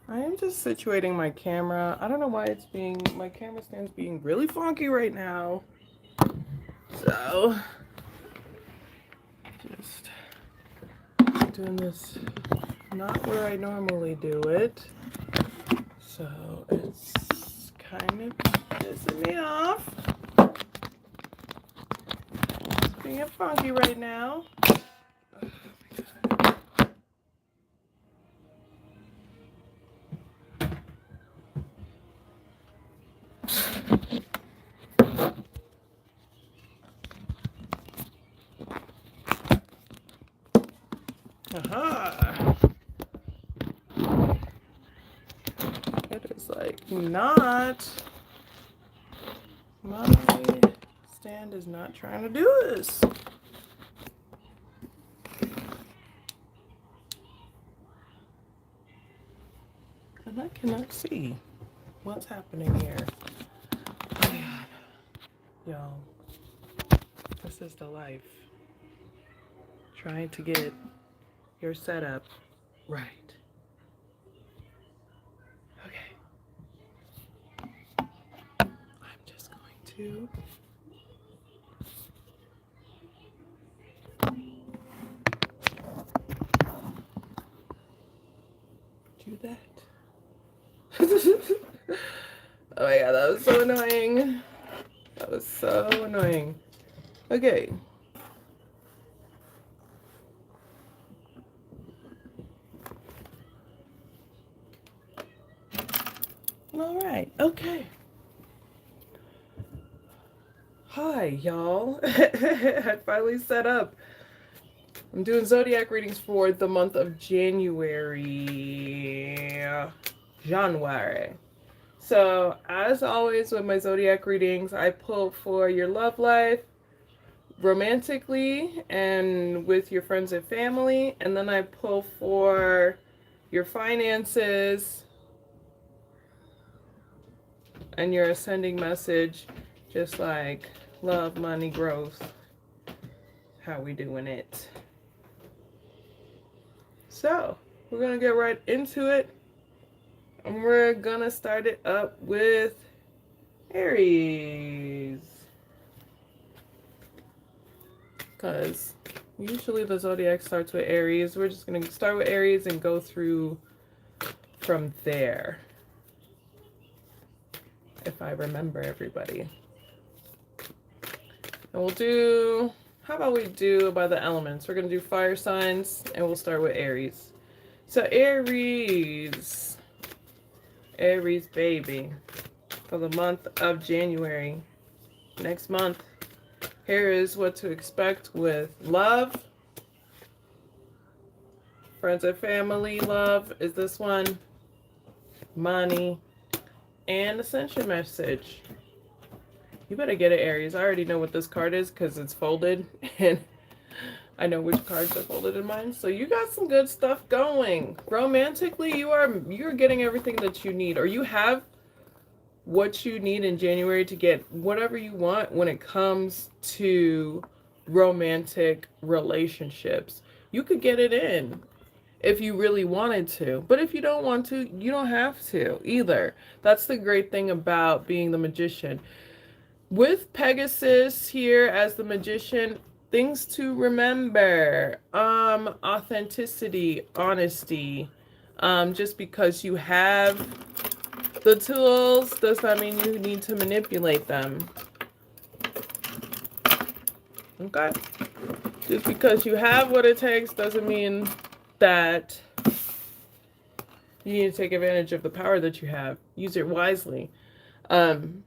I am just situating my camera. I don't know why my camera stand's being really funky right now. So, just doing this not where I normally do it. So, it's kind of pissing me off. It's being funky right now. Aha! It is like not. My stand is not trying to do this. And I cannot see what's happening here. Oh my God. Y'all, this is the life. Trying to get your setup right. Okay. I'm just going to do that. Oh my God, that was so annoying. That was so annoying. Okay. All right. Okay. Hi, y'all. I finally set up. I'm doing Zodiac readings for the month of January. So, as always with my Zodiac readings, I pull for your love life, romantically, and with your friends and family. And then I pull for your finances and your ascending message, just like love, money, growth. How we doing it? So, we're going to get right into it. And we're going to start it up with Aries. Because usually the Zodiac starts with Aries. We're just going to start with Aries and go through from there. If I remember everybody. And we'll do, how about we do by the elements? We're going to do fire signs and we'll start with Aries. So Aries baby, for the month of January, next month, here is what to expect with love. Friends and family love is this one. Money. And ascension message. You better get it, Aries. I already know what this card is because it's folded. And I know which cards are folded in mine. So you got some good stuff going. Romantically, you're getting everything that you need. Or you have what you need in January to get whatever you want when it comes to romantic relationships. You could get it in if you really wanted to. But if you don't want to, you don't have to either. That's the great thing about being the magician. With Pegasus here as the magician, things to remember. Authenticity, honesty. Just because you have the tools does not mean you need to manipulate them. Okay? Just because you have what it takes doesn't mean that you need to take advantage of the power that you have. Use it wisely. And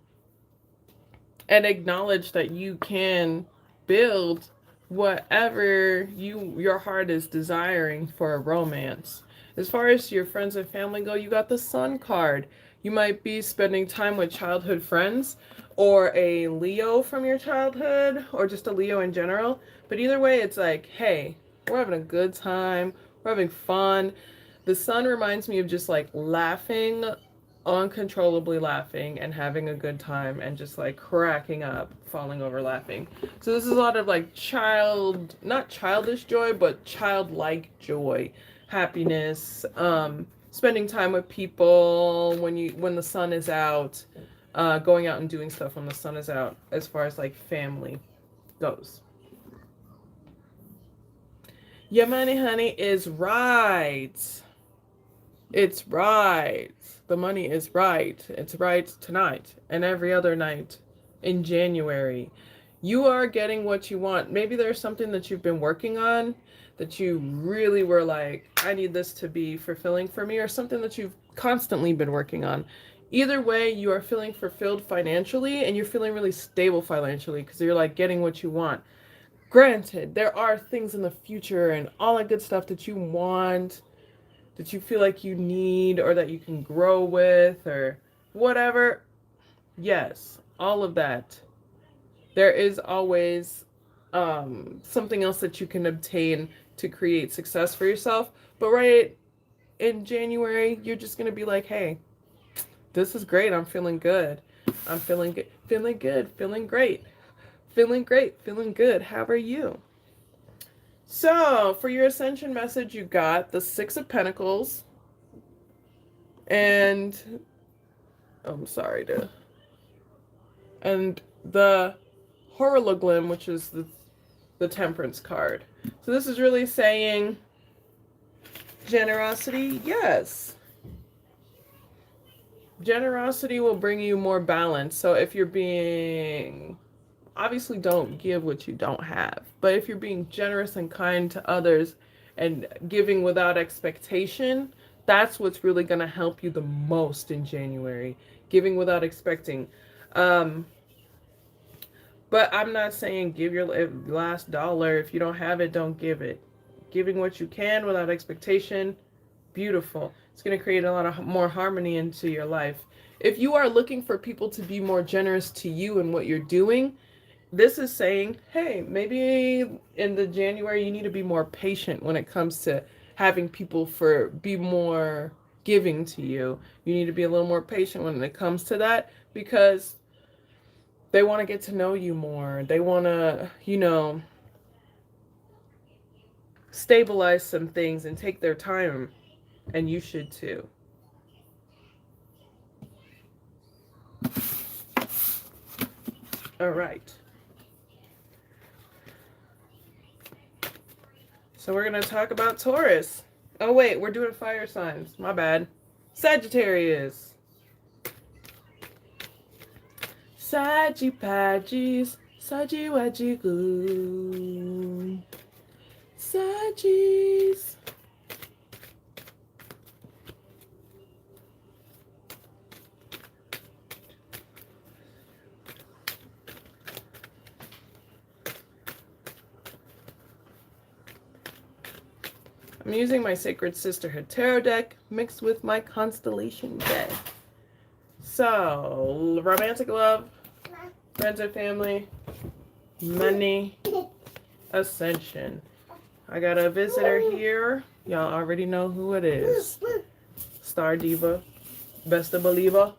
acknowledge that you can build whatever your heart is desiring for a romance. As far as your friends and family go, you got the Sun card. You might be spending time with childhood friends or a Leo from your childhood or just a Leo in general. But either way, it's like, hey, we're having a good time. We're having fun. The Sun reminds me of just like laughing, uncontrollably laughing and having a good time and just like cracking up, falling over laughing. So this is a lot of like not childish joy, but childlike joy, happiness, spending time with people when the sun is out, going out and doing stuff when the sun is out, as far as like family goes. Your money, honey, is right. It's right. The money is right. It's right tonight and every other night in January. You are getting what you want. Maybe there's something that you've been working on that you really were like, I need this to be fulfilling for me, or something that you've constantly been working on. Either way, you are feeling fulfilled financially, and you're feeling really stable financially because you're like getting what you want. Granted, there are things in the future and all that good stuff that you want, that you feel like you need, or that you can grow with, or whatever. Yes, all of that. There is always something else that you can obtain to create success for yourself. But right in January, you're just going to be like, hey, this is great. I'm feeling good. I'm feeling good, feeling good, feeling great. Feeling great, feeling good. How are you? So, for your ascension message, you got the Six of Pentacles. And, I'm sorry to... And the Horologlim, which is the Temperance card. So this is really saying generosity, yes. Generosity will bring you more balance. So if you're being... Obviously, don't give what you don't have. But if you're being generous and kind to others and giving without expectation, that's what's really going to help you the most in January. Giving without expecting. But I'm not saying give your last dollar. If you don't have it, don't give it. Giving what you can without expectation, beautiful. It's going to create a lot of more harmony into your life. If you are looking for people to be more generous to you in what you're doing, this is saying, hey, maybe in the January you need to be more patient when it comes to having people be more giving to you. You need to be a little more patient when it comes to that, because they want to get to know you more. They want to, stabilize some things and take their time, and you should too. All right. So we're going to talk about Taurus. Oh, wait, we're doing fire signs. My bad. Sagittarius. Saggy-padgies, saggy-waggy-goo. Saggies. I'm using my Sacred Sisterhood Tarot deck mixed with my Constellation deck. So, romantic love, friends and family, money, ascension. I got a visitor here. Y'all already know who it is. Star Diva, best of believer.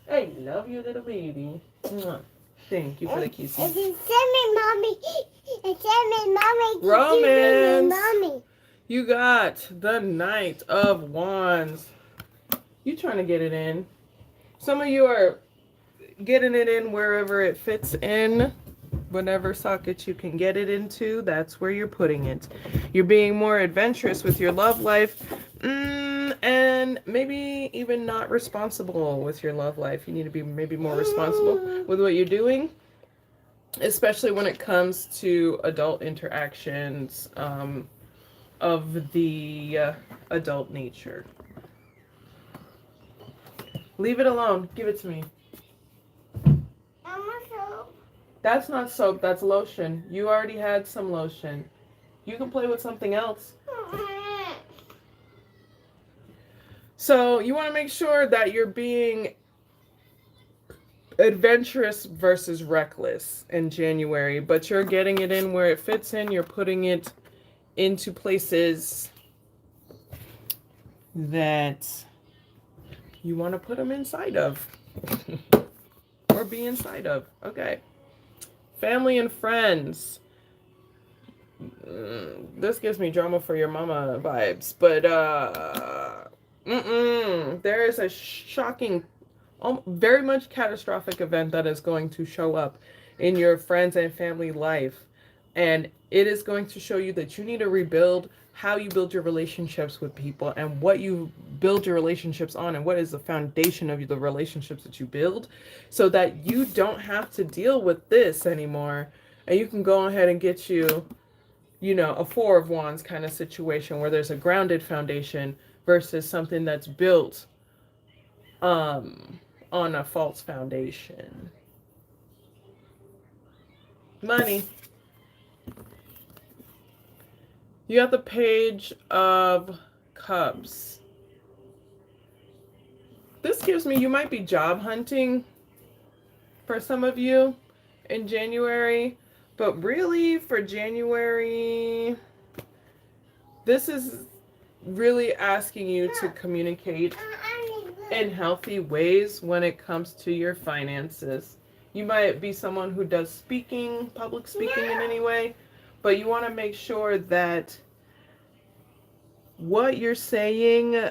I love you, little baby. Thank you for the kisses. Romance. You got the Knight of Wands. You trying to get it in. Some of you are getting it in wherever it fits in. Whatever socket you can get it into, that's where you're putting it. You're being more adventurous with your love life. And maybe even not responsible with your love life. You need to be maybe more responsible with what you're doing. Especially when it comes to adult interactions of the adult nature. Leave it alone. Give it to me. That's not soap. That's lotion. You already had some lotion. You can play with something else. So you want to make sure that you're being adventurous versus reckless in January, but you're getting it in where it fits in. You're putting it into places that you want to put them inside of or be inside of. Okay. Family and friends. This gives me drama for your mama vibes, but there is a shocking, very much catastrophic event that is going to show up in your friends and family life, and it is going to show you that you need to rebuild how you build your relationships with people and what you build your relationships on and what is the foundation of the relationships that you build, so that you don't have to deal with this anymore, and you can go ahead and get you, you know, a Four of Wands kind of situation where there's a grounded foundation versus something that's built on a false foundation. Money. You got the Page of Cups. This gives me, you might be job hunting for some of you in January, but really for January, this is really asking you to communicate in healthy ways when it comes to your finances. You might be someone who does speaking, public speaking in any way, but you want to make sure that what you're saying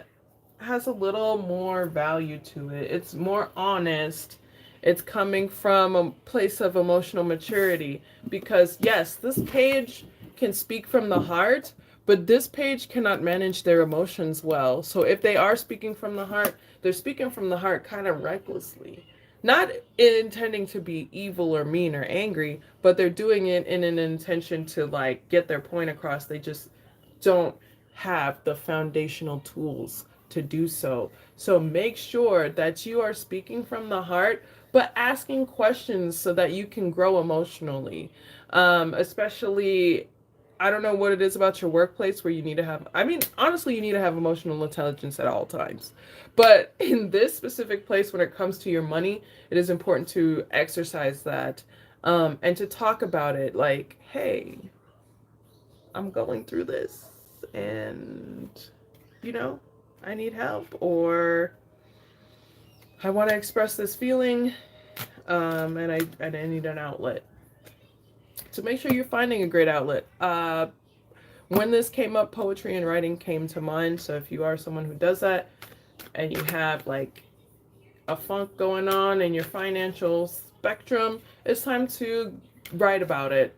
has a little more value to it. It's more honest. It's coming from a place of emotional maturity, because yes, this page can speak from the heart, but this page cannot manage their emotions well. So if they are speaking from the heart, they're speaking from the heart kind of recklessly. Not intending to be evil or mean or angry, but they're doing it in an intention to like get their point across. They just don't have the foundational tools to do so. So make sure that you are speaking from the heart, but asking questions so that you can grow emotionally. Especially, I don't know what it is about your workplace where you need to have, I mean, honestly, you need to have emotional intelligence at all times. But in this specific place, when it comes to your money, it is important to exercise that, and to talk about it like, hey, I'm going through this and, you know, I need help, or I want to express this feeling, and I need an outlet. So make sure you're finding a great outlet. When this came up, poetry and writing came to mind. So if you are someone who does that and you have like a funk going on in your financial spectrum, it's time to write about it.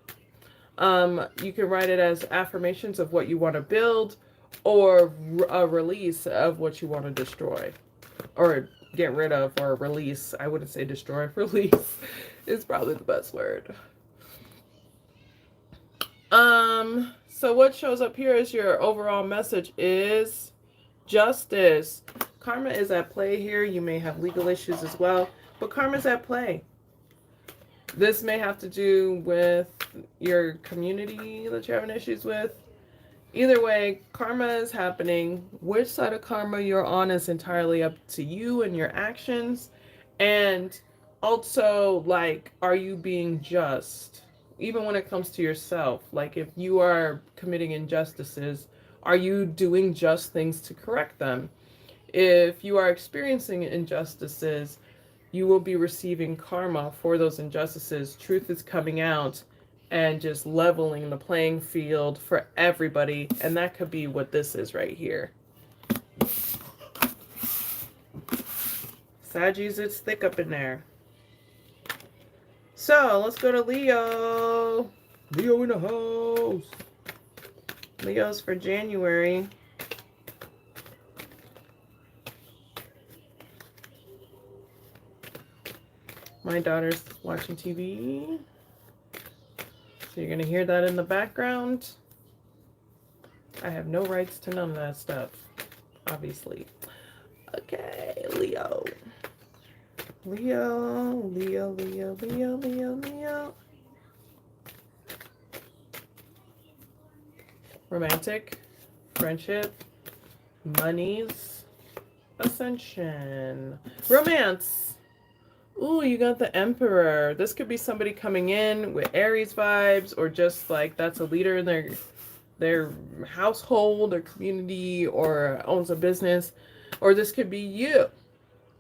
You can write it as affirmations of what you want to build, or a release of what you want to destroy or get rid of, or release. I wouldn't say destroy. Release is probably the best word. So what shows up here is your overall message is justice. Karma is at play here. You may have legal issues as well, but karma is at play. This may have to do with your community that you're having issues with. Either way, karma is happening. Which side of karma you're on is entirely up to you and your actions. And also, like, are you being just? Even when it comes to yourself, like if you are committing injustices, are you doing just things to correct them? If you are experiencing injustices, you will be receiving karma for those injustices. Truth is coming out and just leveling the playing field for everybody. And that could be what this is right here. Saggies, it's thick up in there. So let's go to Leo. Leo in the house. Leo's for January. My daughter's watching TV. So you're going to hear that in the background. I have no rights to none of that stuff, obviously. Okay, Leo. Leo, Leo, Leo, Leo, Leo, Leo. Romantic, friendship, monies, ascension. Romance. Ooh, you got the Emperor. This could be somebody coming in with Aries vibes, or just like that's a leader in their household or community, or owns a business. Or this could be you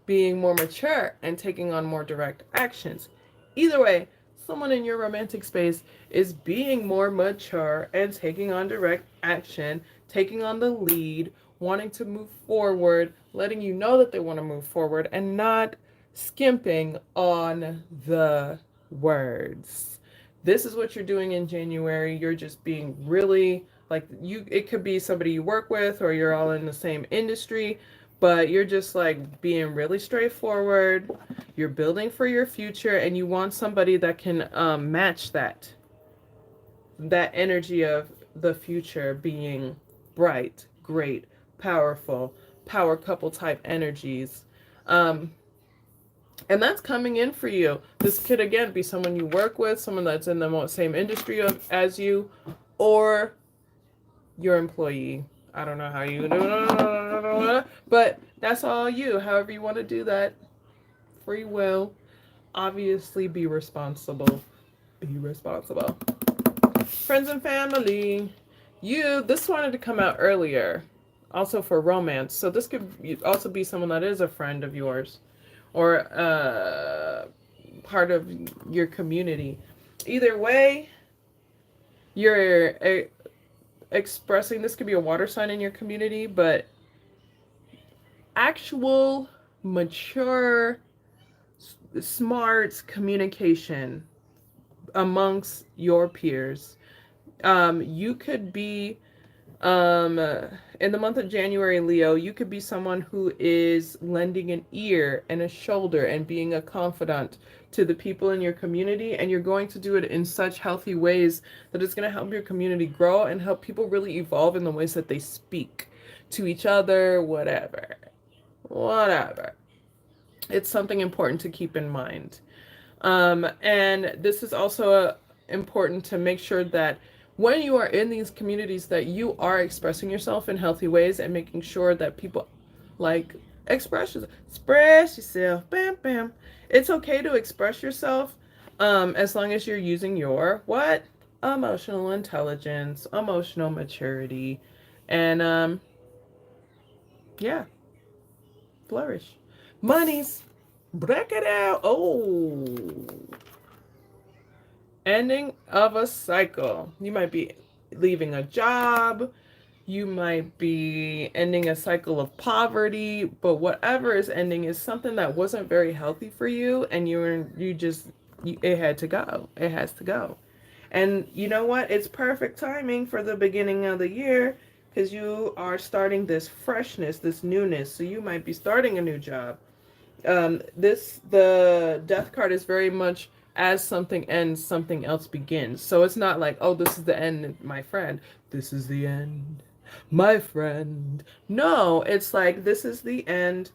being more mature and taking on more direct actions. Either way, someone in your romantic space is being more mature and taking on direct action, taking on the lead, wanting to move forward, letting you know that they want to move forward, and not skimping on the words. This is what you're doing in January. You're just being really like it could be somebody you work with or you're all in the same industry, but you're just like being really straightforward. You're building for your future and you want somebody that can match that energy of the future being bright, great, powerful, power couple type energies. And that's coming in for you. This could again be someone you work with, someone that's in the same industry as you, or your employee. I don't know how you do, but that's all you. However you want to do that, free will. Obviously, be responsible. Be responsible. Friends and family. This wanted to come out earlier, also for romance. So this could also be someone that is a friend of yours, or part of your community. Either way, you're expressing, this could be a water sign in your community, but actual, mature, smart communication amongst your peers. You could be, in the month of January, Leo, you could be someone who is lending an ear and a shoulder and being a confidant to the people in your community, and you're going to do it in such healthy ways that it's going to help your community grow and help people really evolve in the ways that they speak to each other, whatever. It's something important to keep in mind. And this is also important to make sure that when you are in these communities that you are expressing yourself in healthy ways and making sure that people express yourself. Bam, bam. It's okay to express yourself as long as you're using your emotional intelligence, emotional maturity, and flourish. Monies. Break it out. Oh. Ending of a cycle. You might be leaving a job. You might be ending a cycle of poverty, but whatever is ending is something that wasn't very healthy for you, and it had to go. It has to go. And you know what? It's perfect timing for the beginning of the year because you are starting this freshness, this newness. So you might be starting a new job. The death card is very much as something ends, something else begins. So it's not like, oh, this is the end, my friend. This is the end, my friend. No, it's like, this is the end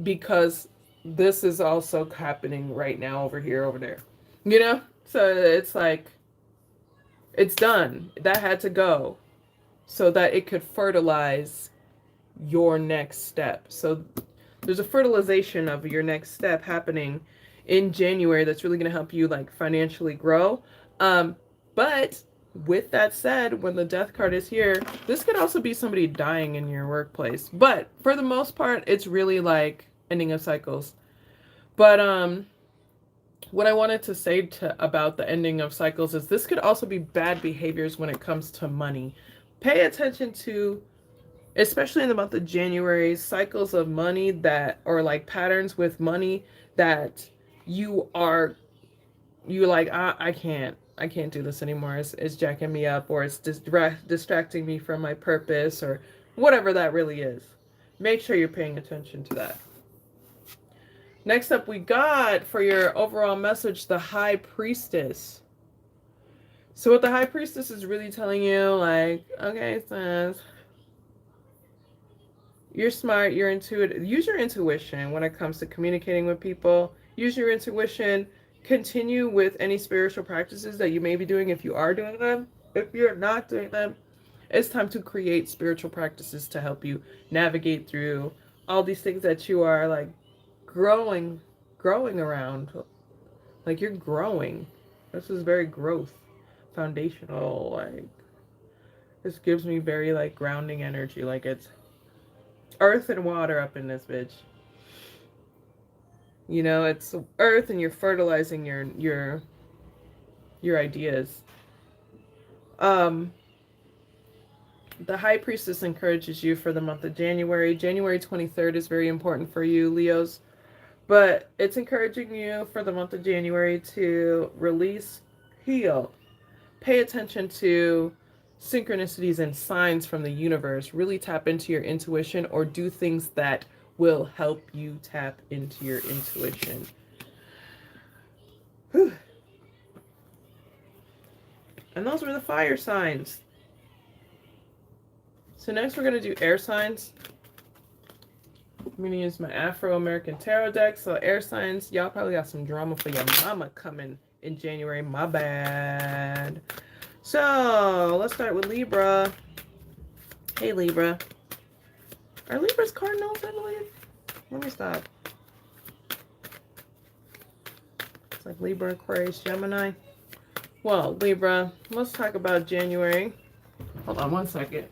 because this is also happening right now over here, over there. You know? So it's like, it's done. That had to go so that it could fertilize your next step. So there's a fertilization of your next step happening in January that's really going to help you financially grow. But with that said, when the death card is here, this could also be somebody dying in your workplace. But for the most part, it's really ending of cycles. But what I wanted to say about the ending of cycles is this could also be bad behaviors when it comes to money. Pay attention to, especially in the month of January, cycles of money or patterns with money that I can't do this anymore. It's jacking me up, or it's distracting me from my purpose, or whatever that really is. Make sure you're paying attention to that. Next up, we got for your overall message, the High Priestess. So what the High Priestess is really telling you, okay, sis, you're smart, you're intuitive. Use your intuition when it comes to communicating with people. Use your intuition. Continue with any spiritual practices that you may be doing if you are doing them. If you're not doing them, it's time to create spiritual practices to help you navigate through all these things that you are growing around. You're growing. This is very growth, foundational. This gives me very grounding energy. It's earth and water up in this bitch. You know, it's earth and you're fertilizing your your ideas. The High Priestess encourages you for the month of January. January 23rd is very important for you, Leos. But it's encouraging you for the month of January to release, heal, pay attention to synchronicities and signs from the universe. Really tap into your intuition or do things that will help you tap into your intuition. Whew. And those were the fire signs. So next we're going to do air signs. I'm going to use my Afro-American Tarot deck. So air signs, y'all probably got some drama for your mama coming in January. My bad. So let's start with Libra. Hey, Libra. Are Libras cardinals, I believe? Let me stop. It's like Libra, Aquarius, Gemini. Well, Libra, let's talk about January. Hold on one second.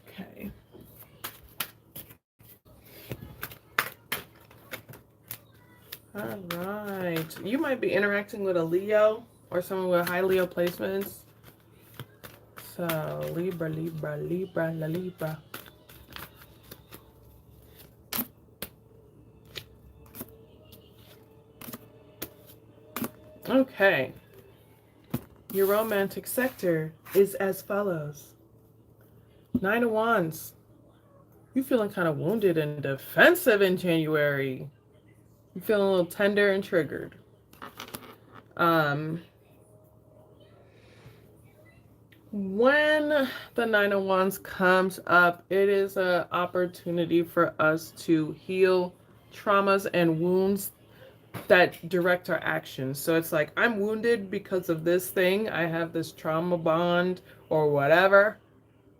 Okay. All right. You might be interacting with a Leo or someone with high Leo placements. So, Libra, Libra, Libra, la Libra. Okay. Your romantic sector is as follows. 9 of Wands. You feeling kind of wounded and defensive in January. You feeling a little tender and triggered. When the 9 of Wands comes up, it is an opportunity for us to heal traumas and wounds that direct our actions. So it's like, I'm wounded because of this thing. I have this trauma bond or whatever.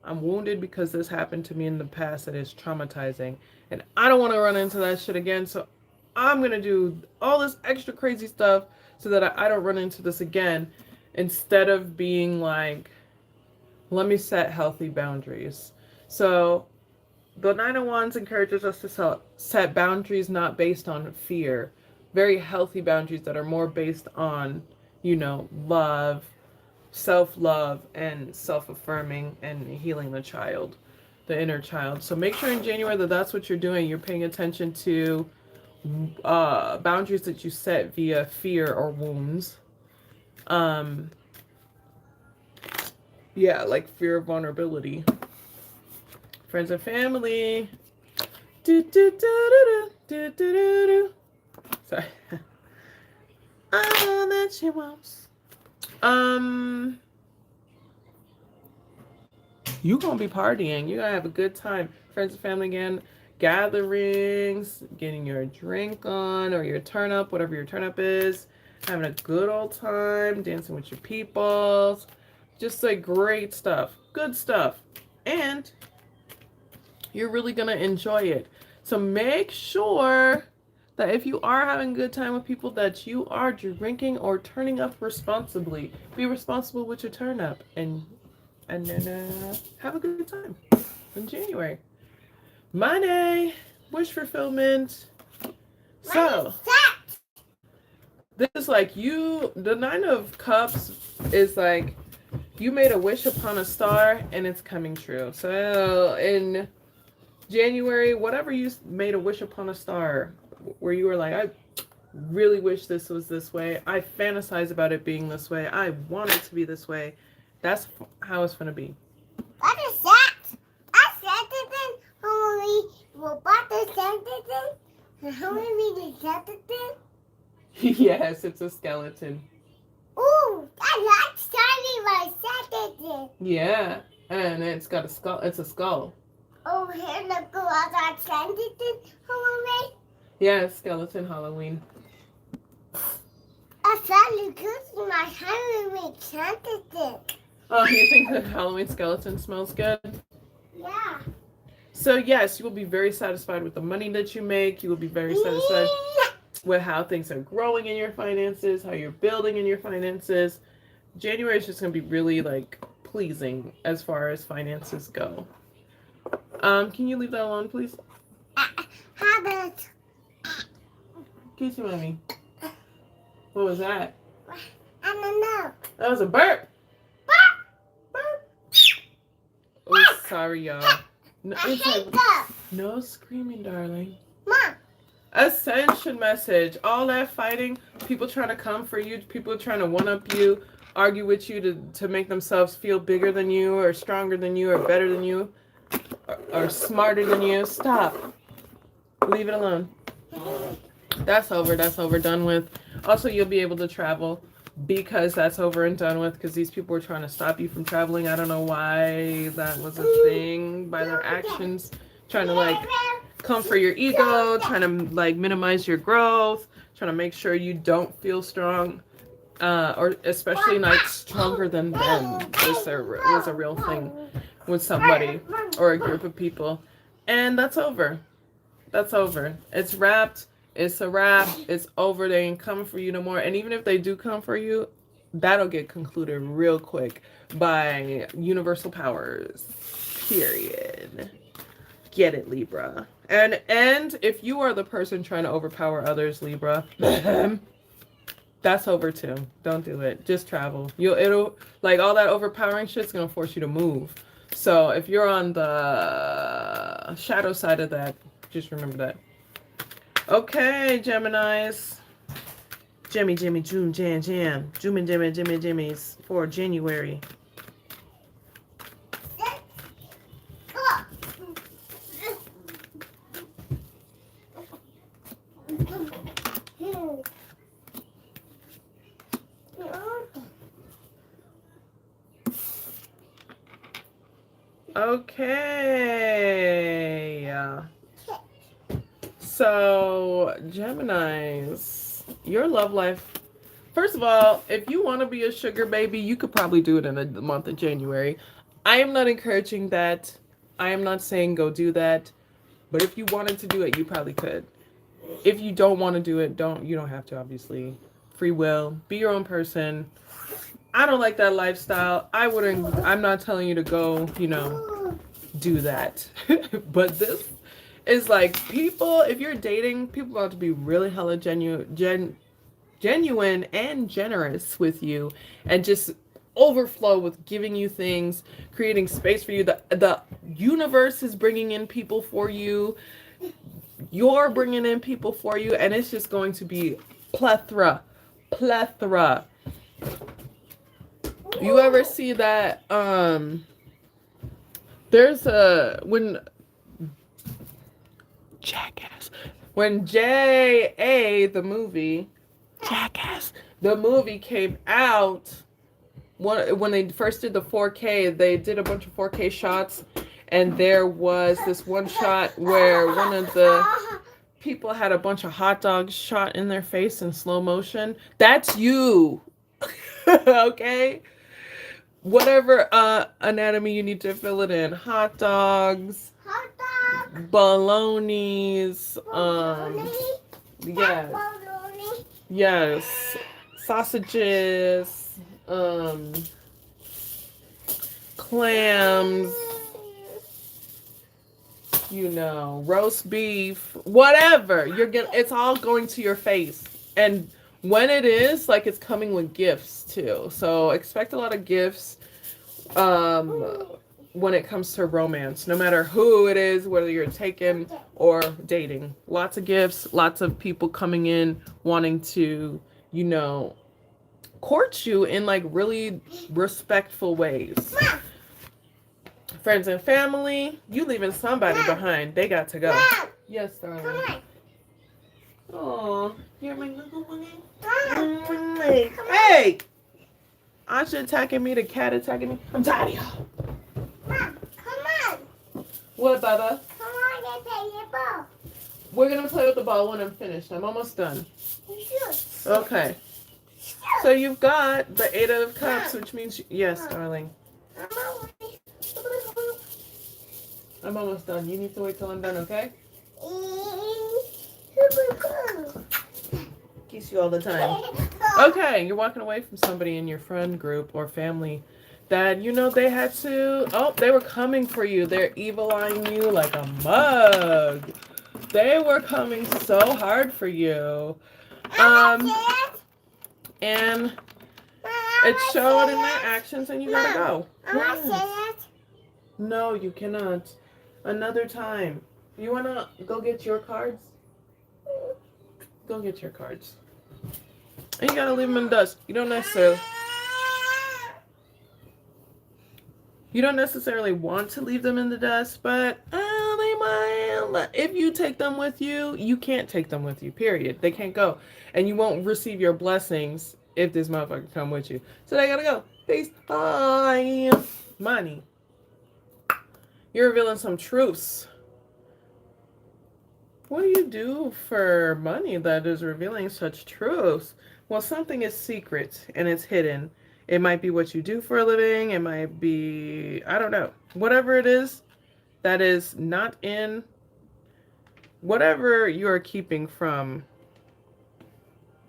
I'm wounded because this happened to me in the past that is traumatizing. And I don't want to run into that shit again. So I'm going to do all this extra crazy stuff so that I don't run into this again. Instead of being like, let me set healthy boundaries. So the 9 of Wands encourages us to set boundaries not based on fear. Very healthy boundaries that are more based on, love, self-love, and self-affirming and healing the child, the inner child. So make sure in January that that's what you're doing. You're paying attention to boundaries that you set via fear or wounds. Yeah, like fear of vulnerability. Friends and family. Sorry. All that she wants. You gonna be partying. You're gonna have a good time. Friends and family again. Gatherings, getting your drink on or your turn up, whatever your turn up is. Having a good old time, dancing with your peoples. Just like great stuff. Good stuff. And you're really gonna enjoy it. So make sure that if you are having a good time with people, that you are drinking or turning up responsibly. Be responsible with your turn up and then have a good time in January. Money, wish fulfillment. So this is like the 9 of Cups is like you made a wish upon a star and it's coming true. So in January, whatever you made a wish upon a star, where you were like, I really wish this was this way. I fantasize about it being this way. I want it to be this way. That's how it's going to be. What is that? I said it when we were about to send it. How many sent it? Yes, it's a skeleton. Ooh, I like shiny when I said it. Yeah, and it's got a skull. It's a skull. Oh, here look what I sent it. How Yeah, skeleton Halloween. I found good my Halloween sent it. Oh, you think the Halloween skeleton smells good? Yeah. So yes, you will be very satisfied with the money that you make. You will be very satisfied with how things are growing in your finances, how you're building in your finances. January is just going to be really like pleasing as far as finances go. Can you leave that alone, please? Habit. Kiss you, mommy. What was that? I don't know. That was a burp. Burp. Oh, sorry, y'all. No, it's like, no screaming, darling. Mom. Ascension message. All that fighting, people trying to come for you, people trying to one-up you, argue with you to make themselves feel bigger than you or stronger than you or better than you or smarter than you. Stop. Leave it alone. That's over. That's over. Done with. Also, you'll be able to travel because that's over and done with because these people were trying to stop you from traveling. I don't know why that was a thing by their actions, trying to like come for your ego, trying to like minimize your growth, trying to make sure you don't feel strong, or especially not stronger than them was a real thing with somebody or a group of people. And that's over. That's over. It's wrapped. It's a wrap. It's over. They ain't coming for you no more. And even if they do come for you, that'll get concluded real quick by universal powers. Period. Get it, Libra. And if you are the person trying to overpower others, Libra, that's over too. Don't do it. Just travel. It'll like all that overpowering shit's gonna force you to move. So if you're on the shadow side of that, just remember that. Okay, Geminis. Jimmy, June, Jan, Jimmy's for January. Okay. So, Geminis, your love life. First of all, if you want to be a sugar baby, you could probably do it in the month of January. I am not encouraging that. I am not saying go do that. But if you wanted to do it, you probably could. If you don't want to do it, you don't have to, obviously. Free will. Be your own person. I don't like that lifestyle. I'm not telling you to go, do that. But this is like people, if you're dating, people about to be really hella genuine and generous with you and just overflow with giving you things, creating space for you. The universe is bringing in people for you. You're bringing in people for you, and it's just going to be plethora. You ever see that when J.A. the movie came out, when they first did the 4K, they did a bunch of 4K shots, and there was this one shot where one of the people had a bunch of hot dogs shot in their face in slow motion. That's you. Okay? Whatever anatomy you need to fill it in. Hot dogs. Bolognas. Yes. Sausages. Clams. Roast beef. Whatever. It's all going to your face. And when it is, like, it's coming with gifts too. So expect a lot of gifts when it comes to romance, no matter who it is, whether you're taken or dating. Lots of gifts, lots of people coming in wanting to, court you in like really respectful ways. Friends and family, you leaving somebody behind. They got to go. Yes, darling. Oh, you're my little one. Hey! Asha attacking me, the cat attacking me. I'm tired of y'all. Mom, come on. What, Bubba? Come on, let's play the ball. We're going to play with the ball when I'm finished. I'm almost done. Sure. Okay. So you've got the 8 of Cups, which means... Yes, darling. I'm almost done. You need to wait till I'm done, okay? Kiss you all the time. Okay, you're walking away from somebody in your friend group or family that, you know, they had to, oh, they were coming for you. They're evil-eyeing you like a mug. They were coming so hard for you. And it's showing in their actions, and you gotta go. Yes. No, you cannot. Another time. You wanna go get your cards? Go get your cards. And you gotta leave them in the dust. You don't necessarily want to leave them in the dust, but they might. If you take them with you, you can't take them with you, period. They can't go. And you won't receive your blessings if this motherfucker come with you. So they gotta go. Peace. Bye. Money. You're revealing some truths. What do you do for money that is revealing such truths? Well, something is secret and it's hidden. It might be what you do for a living. It might be, I don't know. Whatever it is that is not in, whatever you are keeping from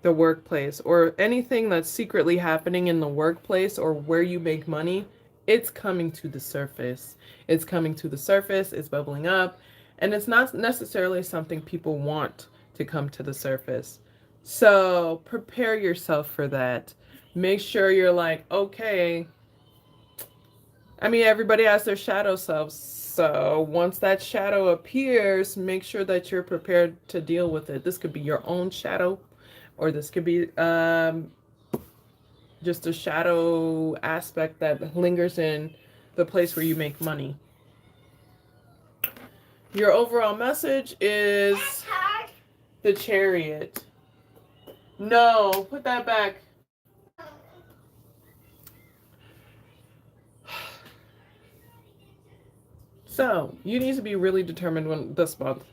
the workplace, or anything that's secretly happening in the workplace or where you make money, it's coming to the surface. It's coming to the surface. It's bubbling up. And it's not necessarily something people want to come to the surface. So prepare yourself for that. Make sure you're like, okay. I mean, everybody has their shadow selves. So once that shadow appears, make sure that you're prepared to deal with it. This could be your own shadow, or this could be just a shadow aspect that lingers in the place where you make money. Your overall message is the Chariot. No, put that back. So, you need to be really determined this month,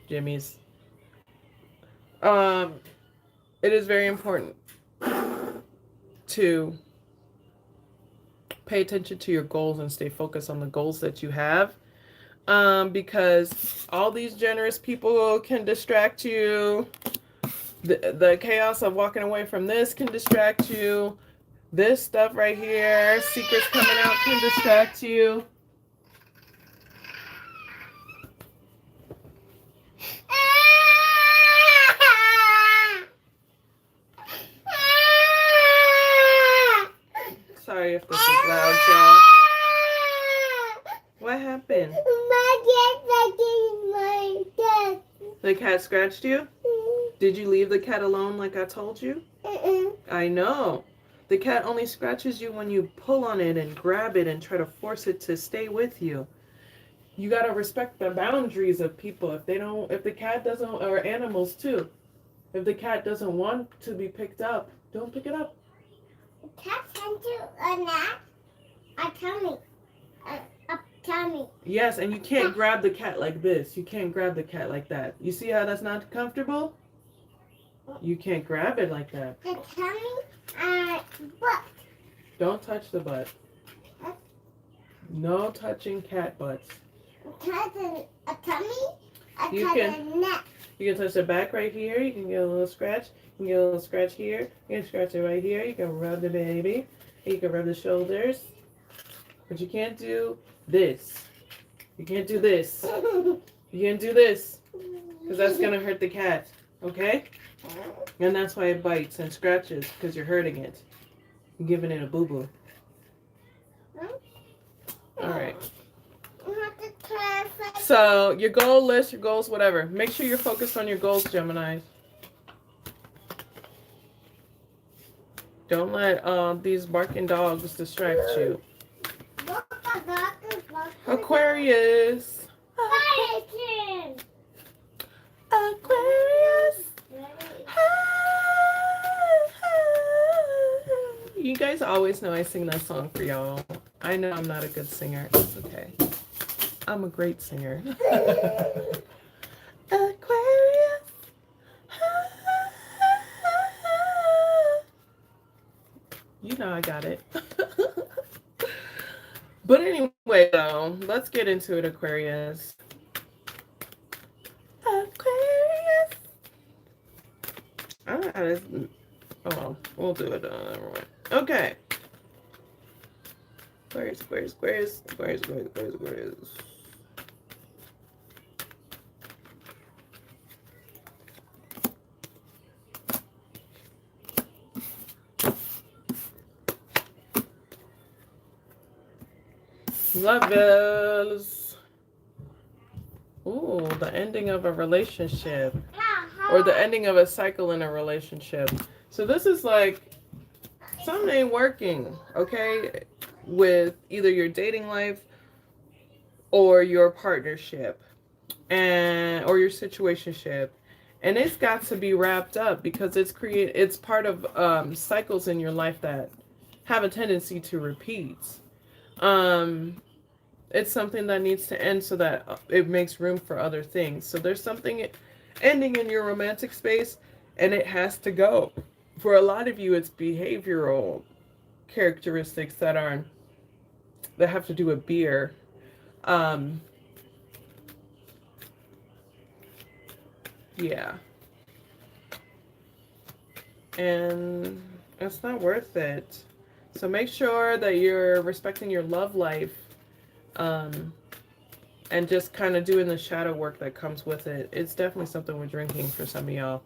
Jimmys. It is very important to pay attention to your goals and stay focused on the goals that you have. Because all these generous people can distract you. The chaos of walking away from this can distract you. This stuff right here, secrets coming out, can distract you. Sorry if this is loud, y'all. What happened? The cat scratched you? Did you leave the cat alone like I told you? I know. The cat only scratches you when you pull on it and grab it and try to force it to stay with you. You gotta respect the boundaries of people. If the cat doesn't, or animals too. If the cat doesn't want to be picked up, don't pick it up. Cat sent you a nap? A tummy. A tummy. Yes, and you can't grab the cat like this. You can't grab the cat like that. You see how that's not comfortable? You can't grab it like that. The tummy, butt. Don't touch the butt. No touching cat butts. A tummy, You can- a neck. You can touch the back right here. You can get a little scratch. You can get a little scratch here. You can scratch it right here. You can rub the baby. You can rub the shoulders. But you can't do this. You can't do this. You can't do this. Because that's going to hurt the cat. Okay? And that's why it bites and scratches. Because you're hurting it. You're giving it a boo-boo. Alright. So, your goal list, your goals, whatever. Make sure you're focused on your goals, Gemini. Don't let these barking dogs distract you. Aquarius. Aquarius. You guys always know I sing that song for y'all. I know I'm not a good singer. It's okay. I'm a great singer. Aquarius. You know I got it. But anyway, though, let's get into it, Aquarius. Aquarius. Oh, well, we'll do it. Okay. Aquarius, Aquarius, Aquarius, Aquarius, Aquarius, Aquarius, Aquarius. Levels. Ooh, the ending of a relationship. Or the ending of a cycle in a relationship. So this is like, something ain't working, okay? With either your dating life or your partnership or your situationship. And it's got to be wrapped up because it's part of cycles in your life that have a tendency to repeat. It's something that needs to end so that it makes room for other things. So there's something ending in your romantic space and it has to go. For a lot of you, it's behavioral characteristics that have to do with beer. Yeah. And it's not worth it. So make sure that you're respecting your love life. And just kind of doing the shadow work that comes with it. It's definitely something with drinking for some of y'all.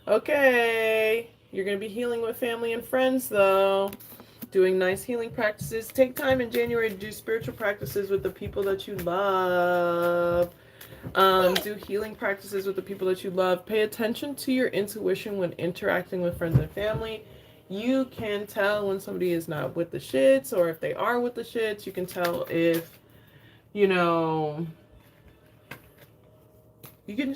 Okay. You're going to be healing with family and friends, though. Doing nice healing practices. Take time in January to do spiritual practices with the people that you love. Do healing practices with the people that you love. Pay attention to your intuition when interacting with friends and family. You can tell when somebody is not with the shits, or if they are with the shits. You can tell if, you're getting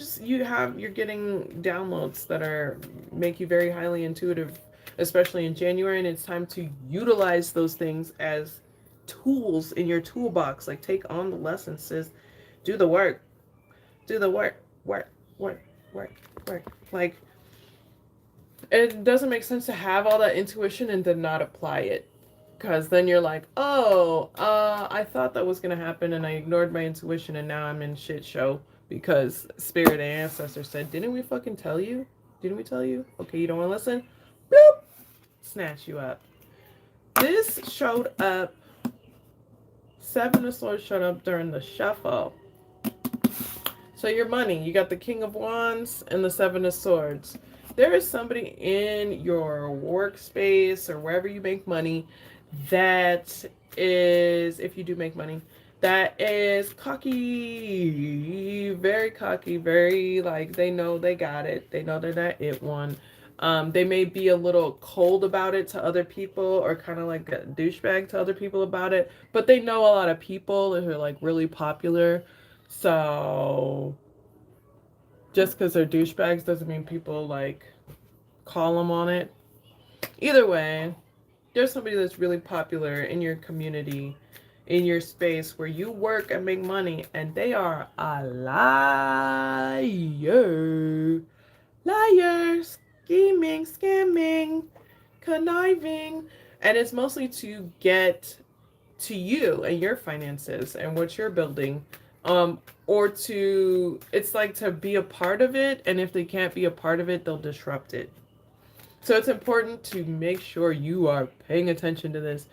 downloads that make you very highly intuitive, especially in January, and it's time to utilize those things as tools in your toolbox. Like, take on the lessons, sis. Do the work. Do the work. Work. Like, it doesn't make sense to have all that intuition and then not apply it. Because then you're like, I thought that was going to happen and I ignored my intuition and now I'm in shit show because spirit and ancestors said, didn't we fucking tell you? Didn't we tell you? Okay, you don't want to listen? Bloop! Snatch you up. This showed up, Seven of Swords showed up during the shuffle. So your money, you got the King of Wands and the Seven of Swords. There is somebody in your workspace or wherever you make money that is, if you do make money, that is cocky, very like they know they got it. They know they're that it one. They may be a little cold about it to other people or kind of like a douchebag to other people about it, but they know a lot of people who are like really popular. So just because they're douchebags doesn't mean people like call them on it. Either way, there's somebody that's really popular in your community, in your space where you work and make money, and they are a liar, scheming, scamming, conniving, and it's mostly to get to you and your finances and what you're building, or it's like to be a part of it, and if they can't be a part of it, they'll disrupt it. So it's important to make sure you are paying attention to this.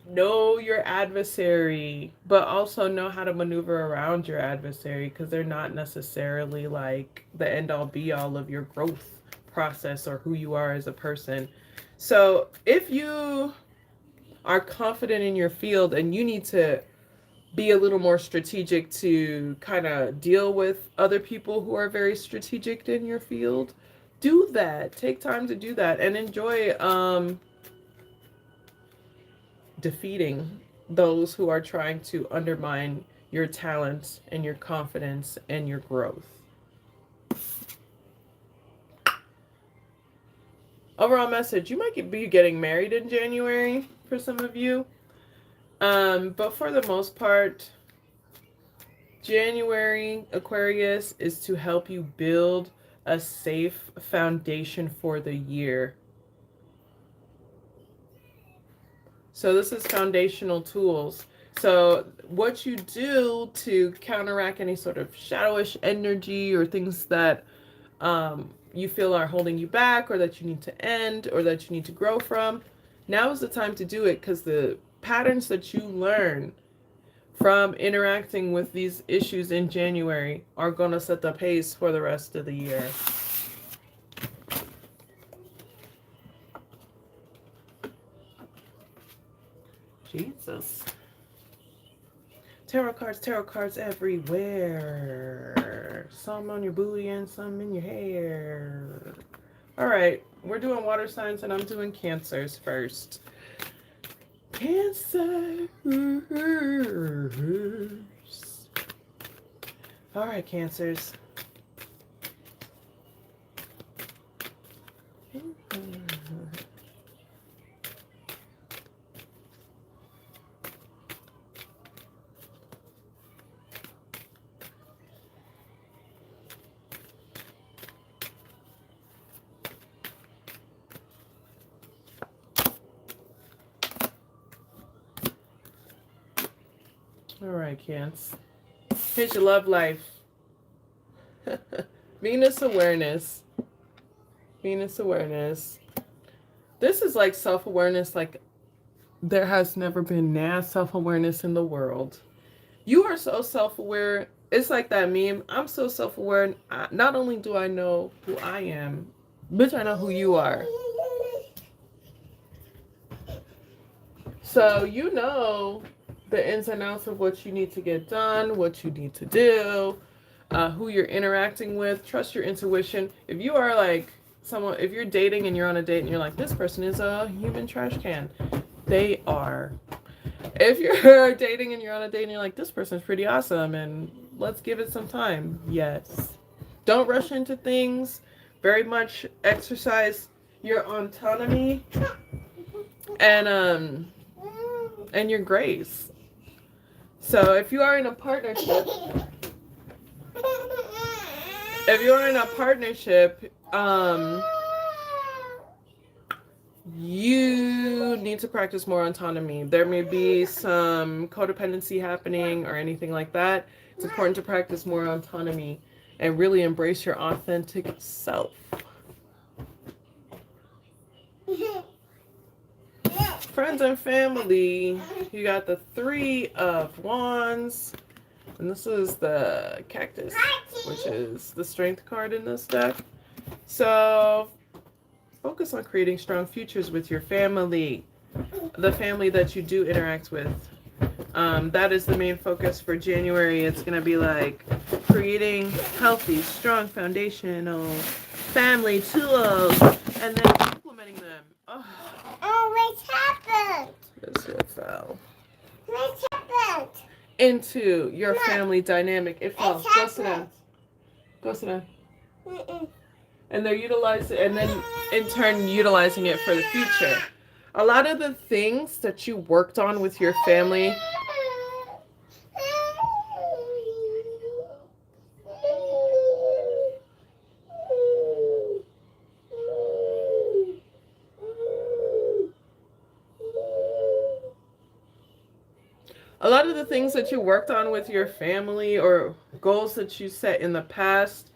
Know your adversary, but also know how to maneuver around your adversary, because they're not necessarily like the end all be all of your growth process or who you are as a person. So if you are confident in your field and you need to be a little more strategic to kind of deal with other people who are very strategic in your field, do that. Take time to do that and enjoy defeating those who are trying to undermine your talents and your confidence and your growth. Overall message, you might be getting married in January for some of you. But for the most part, January, Aquarius, is to help you build a safe foundation for the year. So this is foundational tools. So what you do to counteract any sort of shadowish energy or things that you feel are holding you back or that you need to end or that you need to grow from, Now is the time to do it, because the patterns that you learn from interacting with these issues in January are going to set the pace for the rest of the year. Jesus. Tarot cards everywhere. Some on your booty and some in your hair. All right, we're doing water signs and I'm doing Cancers first. Cancers. All right, Cancers. All right, Cancer. Here's your love life. Venus awareness. Venus awareness. This is like self-awareness, like there has never been self-awareness in the world. You are so self-aware. It's like that meme. I'm so self-aware. Not only do I know who I am, bitch, I know who you are. So you know the ins and outs of what you need to get done, what you need to do, who you're interacting with. Trust your intuition. If you are like someone, if you're dating and you're on a date and you're like, this person is a human trash can, they are. If you're dating and you're on a date and you're like, this person's pretty awesome and let's give it some time, yes. Don't rush into things. Very much exercise your autonomy and your grace. So if you are in a partnership, you need to practice more autonomy. There may be some codependency happening or anything like that. It's important to practice more autonomy and really embrace your authentic self. Friends and family, you got the Three of Wands, and this is the Cactus, which is the Strength card in this deck. So focus on creating strong futures with your family, the family that you do interact with. That is the main focus for January. It's going to be like creating healthy, strong, foundational family tools and then implementing them. Oh, what happened? This here fell. What happened? Into your family dynamic. It fell. What Go sit down. happened? Go sit down. Mm-mm. And they're utilizing, and then in turn utilizing it for the future. A lot of the things that you worked on with your family, or goals that you set in the past,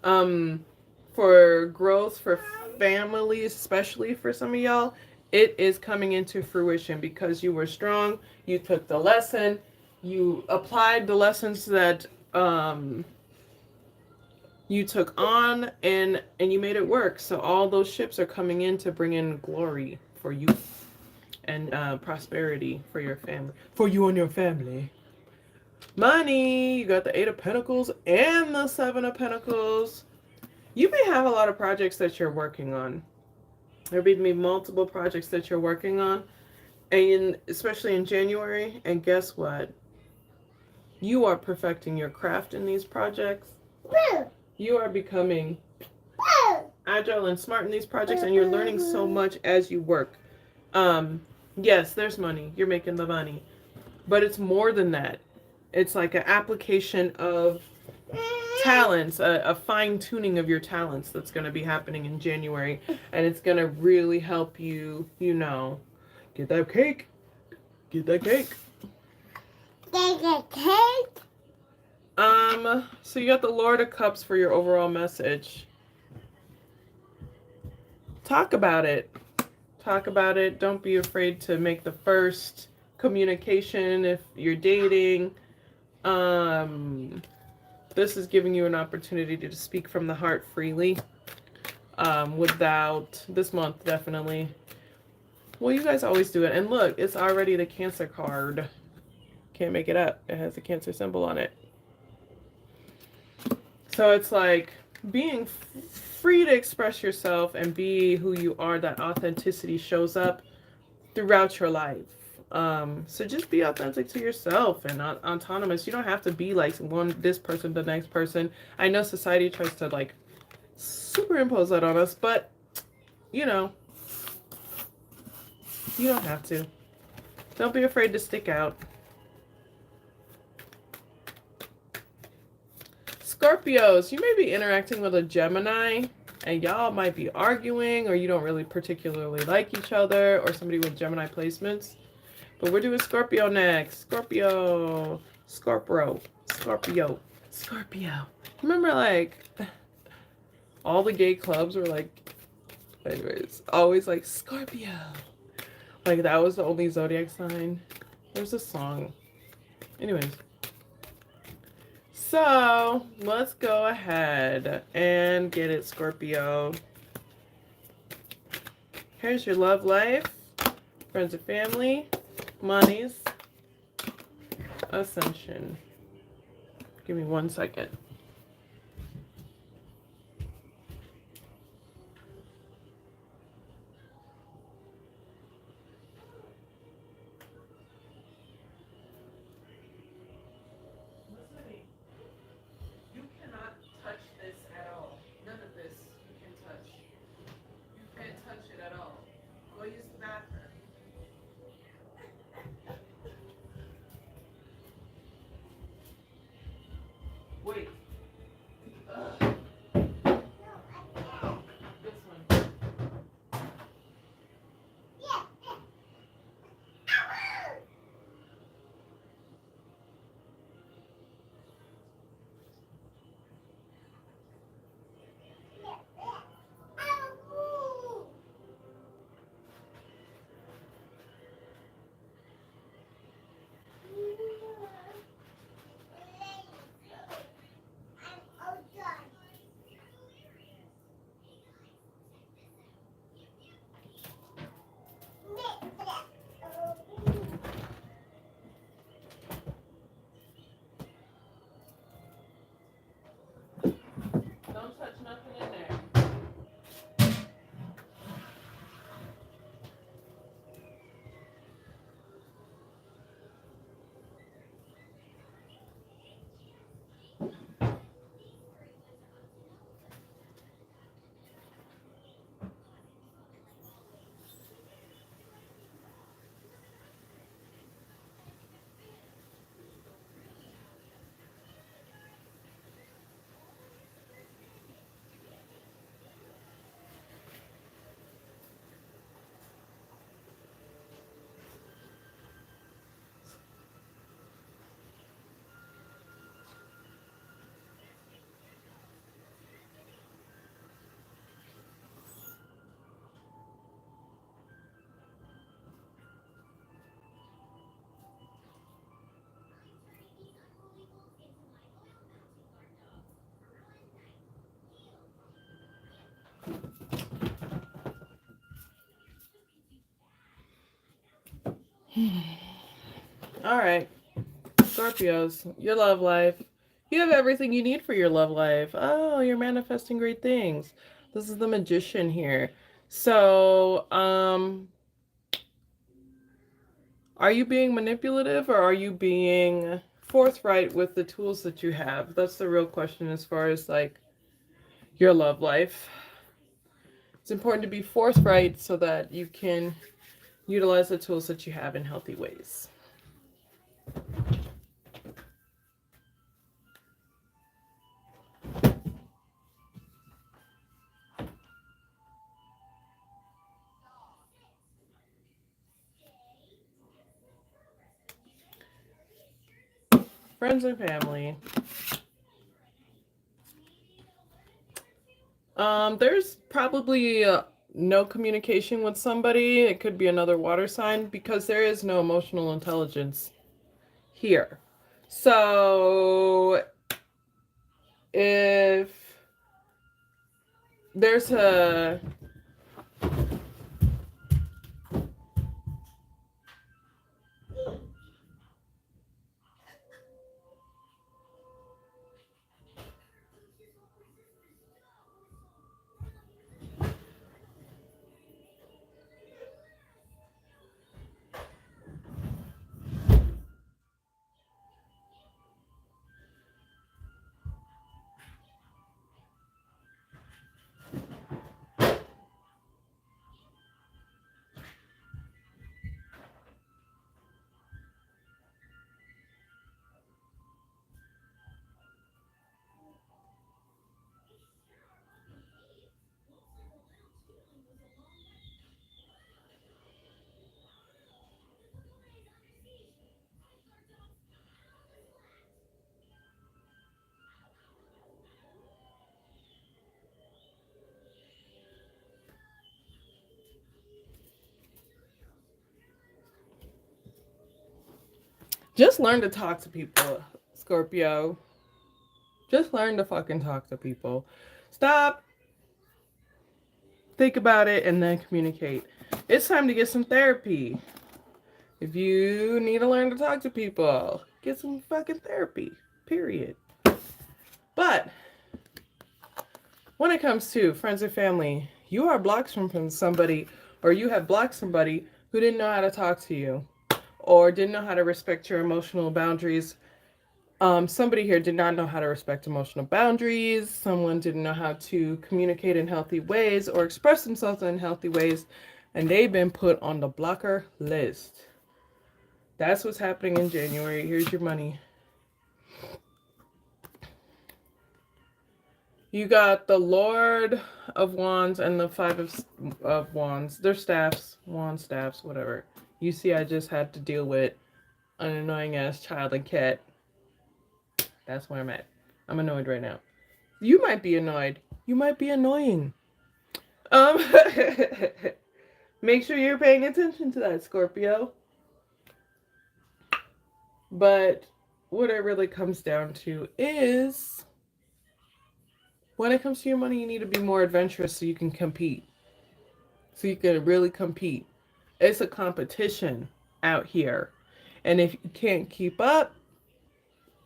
for growth, for family, especially for some of y'all, it is coming into fruition because you were strong. You took the lesson. You applied the lessons that you took on, and you made it work. So all those ships are coming in to bring in glory for you and prosperity for your family, for you and your family. Money, you got the Eight of Pentacles and the Seven of Pentacles. You may have a lot of projects that you're working on. There may be multiple projects that you're working on, and especially in January. And guess what? You are perfecting your craft in these projects. You are becoming agile and smart in these projects, and you're learning so much as you work. Yes, there's money. You're making the money. But it's more than that. It's like an application of talents, a fine-tuning of your talents that's going to be happening in January. And it's going to really help you, you know, get that cake. Get that cake. Get the cake? So you got the Lord of Cups for your overall message. Talk about it. Talk about it. Don't be afraid to make the first communication if you're dating. This is giving you an opportunity to speak from the heart freely. Without this month, definitely. Well, you guys always do it. And look, it's already the Cancer card. Can't make it up. It has a Cancer symbol on it. So it's like being free to express yourself and be who you are. That authenticity shows up throughout your life. So just be authentic to yourself and autonomous. You don't have to be like this person, the next person. I know society tries to like superimpose that on us, but you know, you don't have to. Don't be afraid to stick out. Scorpios, you may be interacting with a Gemini and y'all might be arguing, or you don't really particularly like each other, or somebody with Gemini placements. But we're doing Scorpio next. Scorpio. Remember, like, all the gay clubs were like, anyways, always like Scorpio. Like, that was the only Zodiac sign. There's a song. Anyways. So, let's go ahead and get it, Scorpio. Here's your love life, friends and family, monies, ascension. Give me 1 second. Wait. This one. Don't touch nothing in there. All right, Scorpios, your love life. You have everything you need for your love life. Oh, you're manifesting great things. This is the Magician here. So, are you being manipulative or are you being forthright with the tools that you have? That's the real question as far as like your love life. It's important to be forthright so that you can utilize the tools that you have in healthy ways. Friends and family. There's probably no communication with somebody. It could be another water sign because there is no emotional intelligence here. So if there's a just learn to talk to people, Scorpio. Just learn to fucking talk to people. Stop, think about it, and then communicate. It's time to get some therapy. If you need to learn to talk to people, get some fucking therapy. Period. But when it comes to friends and family, you are blocked from somebody, or you have blocked somebody who didn't know how to talk to you, or didn't know how to respect your emotional boundaries. Somebody here did not know how to respect emotional boundaries. Someone didn't know how to communicate in healthy ways or express themselves in healthy ways, and they've been put on the blocker list. That's what's happening in January. Here's your money. You got the Lord of Wands and the Five of Wands. They're staffs, wand staffs, whatever. You see, I just had to deal with an annoying ass child and cat. That's where I'm at. I'm annoyed right now. You might be annoyed. You might be annoying. Make sure you're paying attention to that, Scorpio. But what it really comes down to is, when it comes to your money, you need to be more adventurous so you can compete. So you can really compete. It's a competition out here. And if you can't keep up,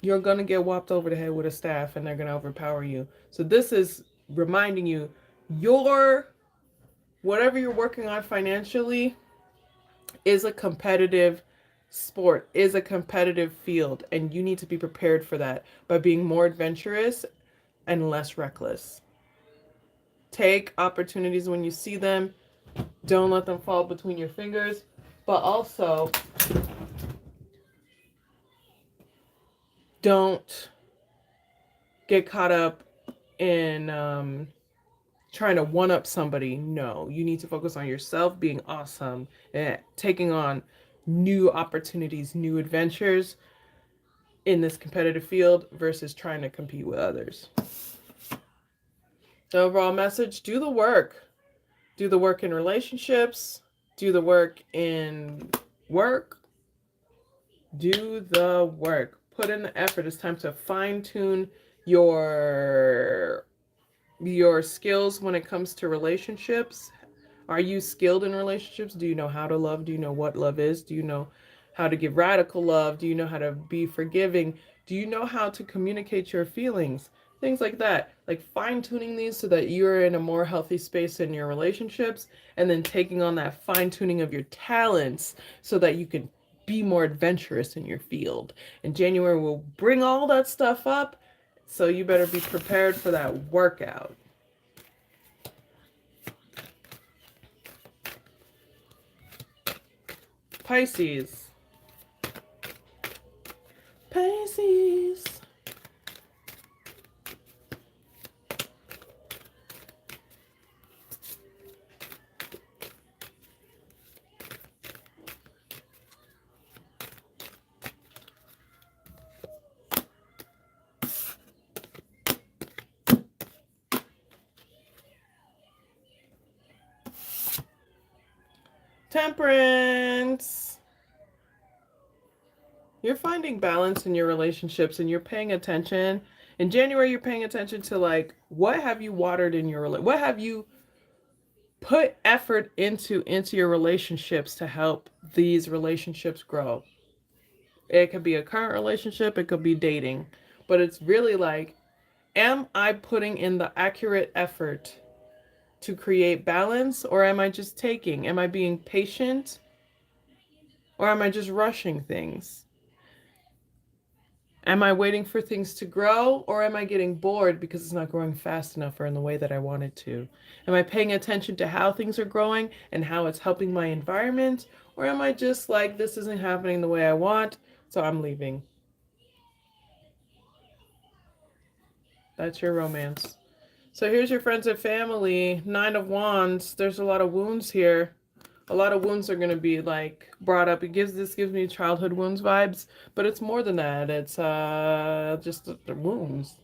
you're going to get whopped over the head with a staff and they're going to overpower you. So this is reminding you, whatever you're working on financially is a competitive sport, is a competitive field. And you need to be prepared for that by being more adventurous and less reckless. Take opportunities when you see them. Don't let them fall between your fingers. But also, don't get caught up in trying to one-up somebody. No, you need to focus on yourself, being awesome, and taking on new opportunities, new adventures in this competitive field versus trying to compete with others. The overall message, do the work. Do the work in relationships. Do the work in work. Do the work. Put in the effort. It's time to fine-tune your skills when it comes to relationships. Are you skilled in relationships? Do you know how to love? Do you know what love is? Do you know how to give radical love? Do you know how to be forgiving? Do you know how to communicate your feelings? Things like that. Like fine-tuning these so that you're in a more healthy space in your relationships, and then taking on that fine-tuning of your talents so that you can be more adventurous in your field. And January will bring all that stuff up, so you better be prepared for that workout. Pisces. Pisces. Temperance. You're finding balance in your relationships and you're paying attention. In January, you're paying attention to like, what have you watered in your relationship? What have you put effort into your relationships to help these relationships grow? It could be a current relationship, it could be dating, but it's really like, am I putting in the accurate effort to create balance, or am I just taking? Am I being patient, or am I just rushing things? Am I waiting for things to grow, or am I getting bored because it's not growing fast enough or in the way that I want it to? Am I paying attention to how things are growing and how it's helping my environment, or am I just like, this isn't happening the way I want, so I'm leaving? That's your romance. So here's your friends and family. 9 of Wands. There's a lot of wounds here. A lot of wounds are going to be like brought up. This gives me childhood wounds vibes, but it's more than that. It's just the wounds,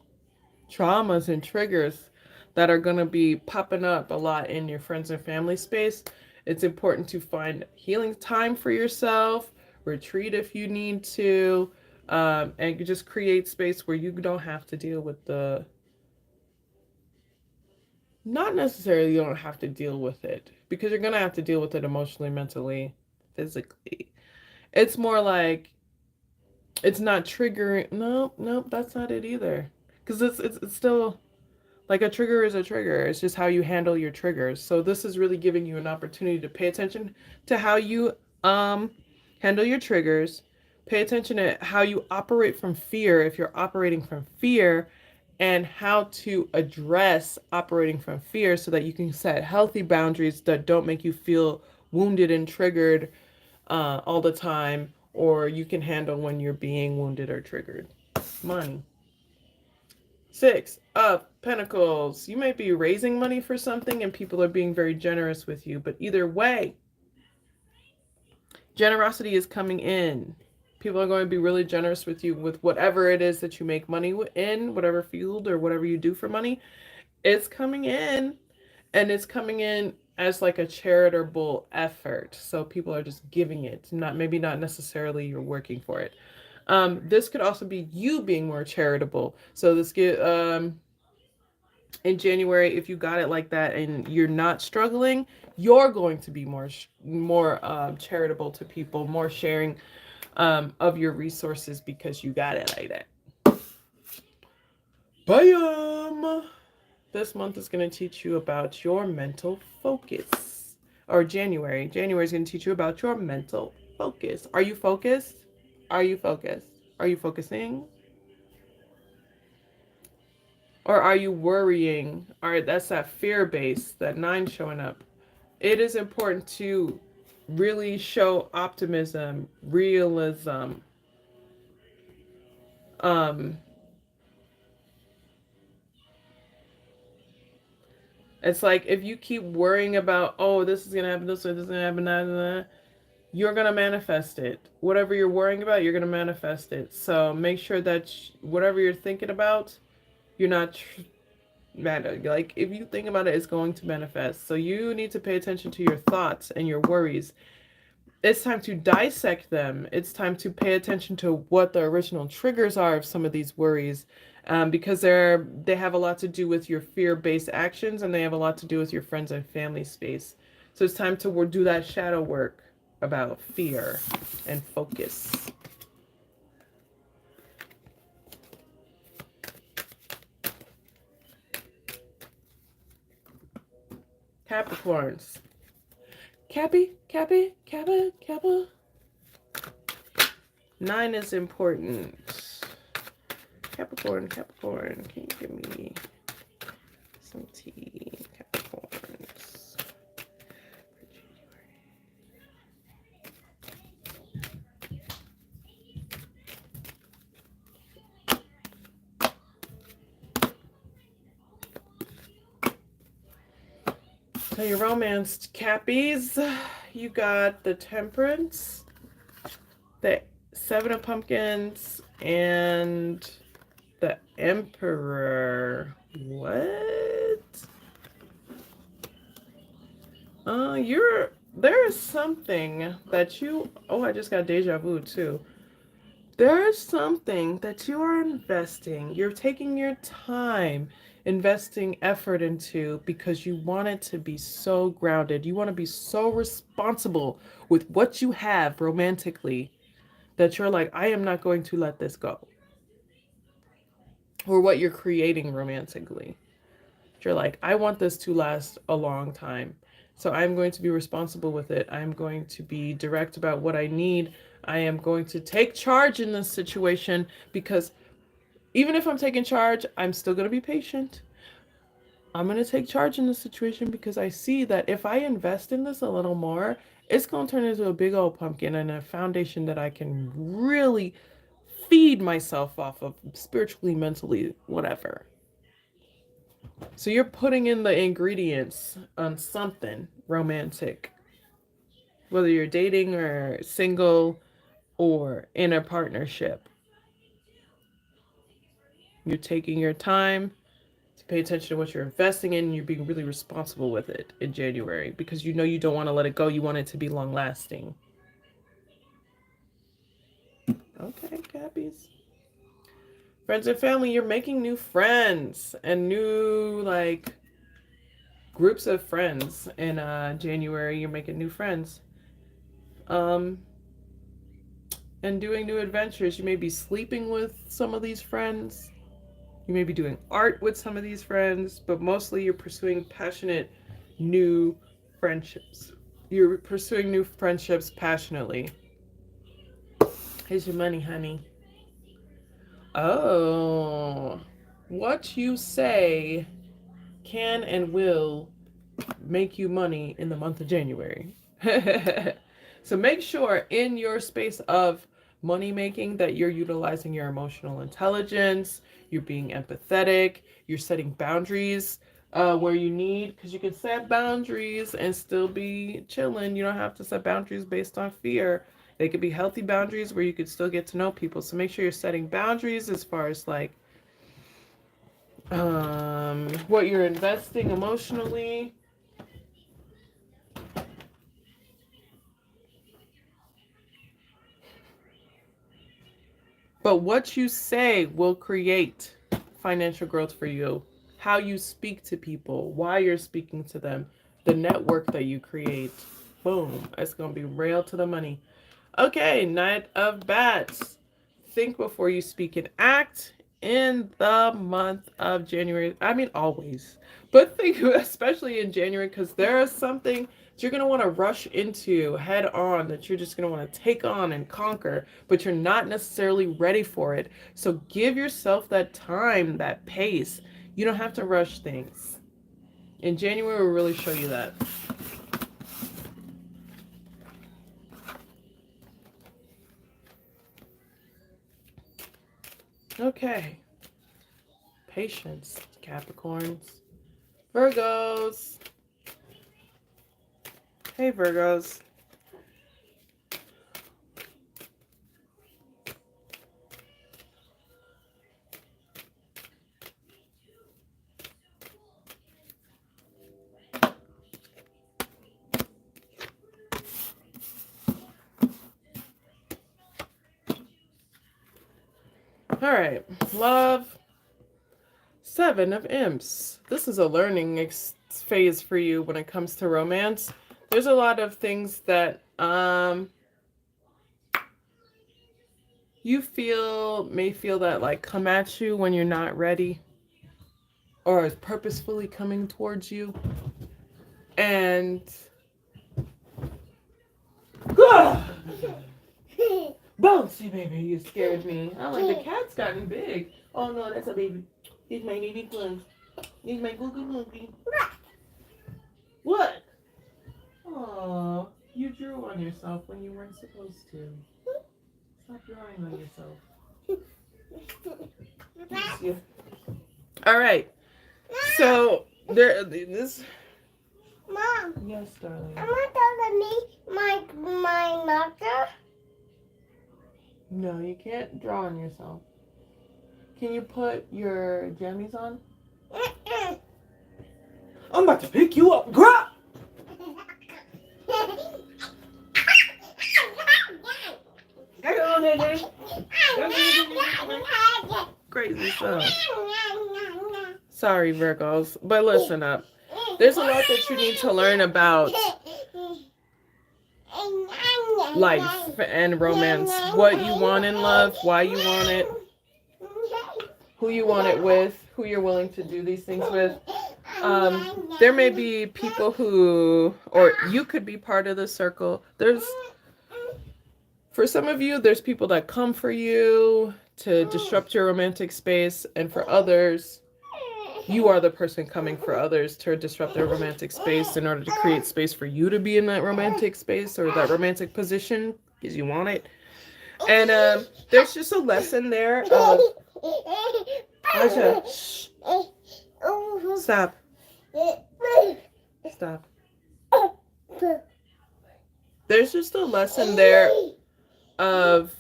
traumas and triggers that are going to be popping up a lot in your friends and family space. It's important to find healing time for yourself, retreat if you need to, and just create space where you don't have to deal with the, not necessarily you don't have to deal with it, because you're going to have to deal with it emotionally, mentally, physically. It's more like it's not triggering. Nope, that's not it either. Because it's still like a trigger is a trigger. It's just how you handle your triggers. So this is really giving you an opportunity to pay attention to how you handle your triggers. Pay attention to how you operate from fear, if you're operating from fear, and how to address operating from fear so that you can set healthy boundaries that don't make you feel wounded and triggered all the time, or you can handle when you're being wounded or triggered. Money. 6 of Pentacles. You might be raising money for something and people are being very generous with you, but either way, generosity is coming in. People are going to be really generous with you with whatever it is that you make money in, whatever field or whatever you do for money. It's coming in, and it's coming in as like a charitable effort. So people are just giving it, maybe not necessarily you're working for it. This could also be you being more charitable. So this in January, if you got it like that and you're not struggling, you're going to be more charitable to people, more sharing of your resources because you got it like that. Bam! This month is going to teach you about your mental focus. Or January. January is going to teach you about your mental focus. Are you focused? Are you focused? Are you focusing? Or are you worrying? All right, that's that fear base, that 9 showing up. It is important to really show optimism, realism. It's like if you keep worrying about, oh, this is going to happen this way, this is going to happen that, you're going to manifest it. Whatever you're worrying about, you're going to manifest it. So make sure that whatever you're thinking about, you're not like if you think about it, it's going to manifest. So you need to pay attention to your thoughts and your worries. It's time to dissect them. It's time to pay attention to what the original triggers are of some of these worries, because they have a lot to do with your fear-based actions, and they have a lot to do with your friends and family space. So it's time to do that shadow work about fear and focus. Capricorns. Cappy. 9 is important. Capricorn, can you give me some tea? Capricorns. So your romanced Cappies, you got the Temperance, the 7 of Pumpkins, and the Emperor. What? there is something that you, oh, I just got deja vu too. There is something that you are investing. You're taking your time, investing effort into because you want it to be so grounded. You want to be so responsible with what you have romantically that you're like, I am not going to let this go. Or what you're creating romantically. You're like, I want this to last a long time. So I'm going to be responsible with it. I'm going to be direct about what I need. I am going to take charge in this situation because even if I'm taking charge, I'm still going to be patient. I'm going to take charge in this situation because I see that if I invest in this a little more, it's going to turn into a big old pumpkin and a foundation that I can really feed myself off of spiritually, mentally, whatever. So you're putting in the ingredients on something romantic, whether you're dating or single or in a partnership. You're taking your time to pay attention to what you're investing in, and you're being really responsible with it in January because you know you don't want to let it go. You want it to be long lasting. Okay, Cappies. Friends and family, you're making new friends and new, like, groups of friends in January. You're making new friends. And doing new adventures. You may be sleeping with some of these friends. You may be doing art with some of these friends, but mostly you're pursuing passionate new friendships. You're pursuing new friendships passionately. Here's your money, honey. Oh, what you say can and will make you money in the month of January. So make sure in your space of money making that you're utilizing your emotional intelligence, you're being empathetic, you're setting boundaries where you need, because you can set boundaries and still be chilling. You don't have to set boundaries based on fear. They could be healthy boundaries where you could still get to know people. So make sure you're setting boundaries as far as like what you're investing emotionally. But what you say will create financial growth for you. How you speak to people, why you're speaking to them, the network that you create. Boom. It's going to be real to the money. Okay, Knight of Bats. Think before you speak and act in the month of January. I mean, always. But think, especially in January, because there is something that you're going to want to rush into head on, that you're just going to want to take on and conquer, but you're not necessarily ready for it. So give yourself that time, that pace. You don't have to rush things. In January, will really show you that. Okay. Patience, Capricorns. Virgos. Hey, Virgos. All right, love. Seven of Imps. This is a learning phase for you when it comes to romance. There's a lot of things that you may feel that like come at you when you're not ready, or is purposefully coming towards you. And bouncy baby, you scared me. I'm like, the cat's gotten big. Oh no, that's a baby. He's my baby clone. He's my googie googie. What? Oh, you drew on yourself when you weren't supposed to. Stop drawing on yourself. All right. So this. Mom. Yes, darling. I'm gonna tell my marker. No, you can't draw on yourself. Can you put your jammies on? I'm about to pick you up, girl. crazy sound. Sorry, Virgos. But listen up. There's a lot that you need to learn about life and romance. What you want in love, why you want it, who you want it with, who you're willing to do these things with. There may be people who, or you could be part of the circle. For some of you, there's people that come for you to disrupt your romantic space, and for others, you are the person coming for others to disrupt their romantic space in order to create space for you to be in that romantic space or that romantic position because you want it. And there's just a lesson there of Aisha, shh. Stop. Stop. There's just a lesson there of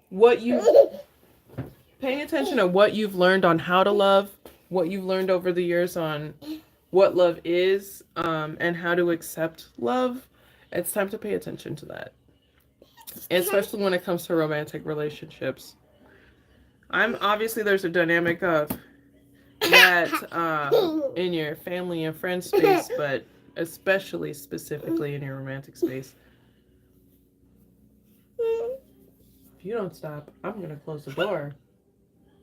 what you paying attention to what you've learned on how to love, what you've learned over the years on what love is, and how to accept love. It's time to pay attention to that, especially when it comes to romantic relationships. Obviously there's a dynamic of that in your family and friend space, but especially specifically in your romantic space. If you don't stop, I'm gonna close the door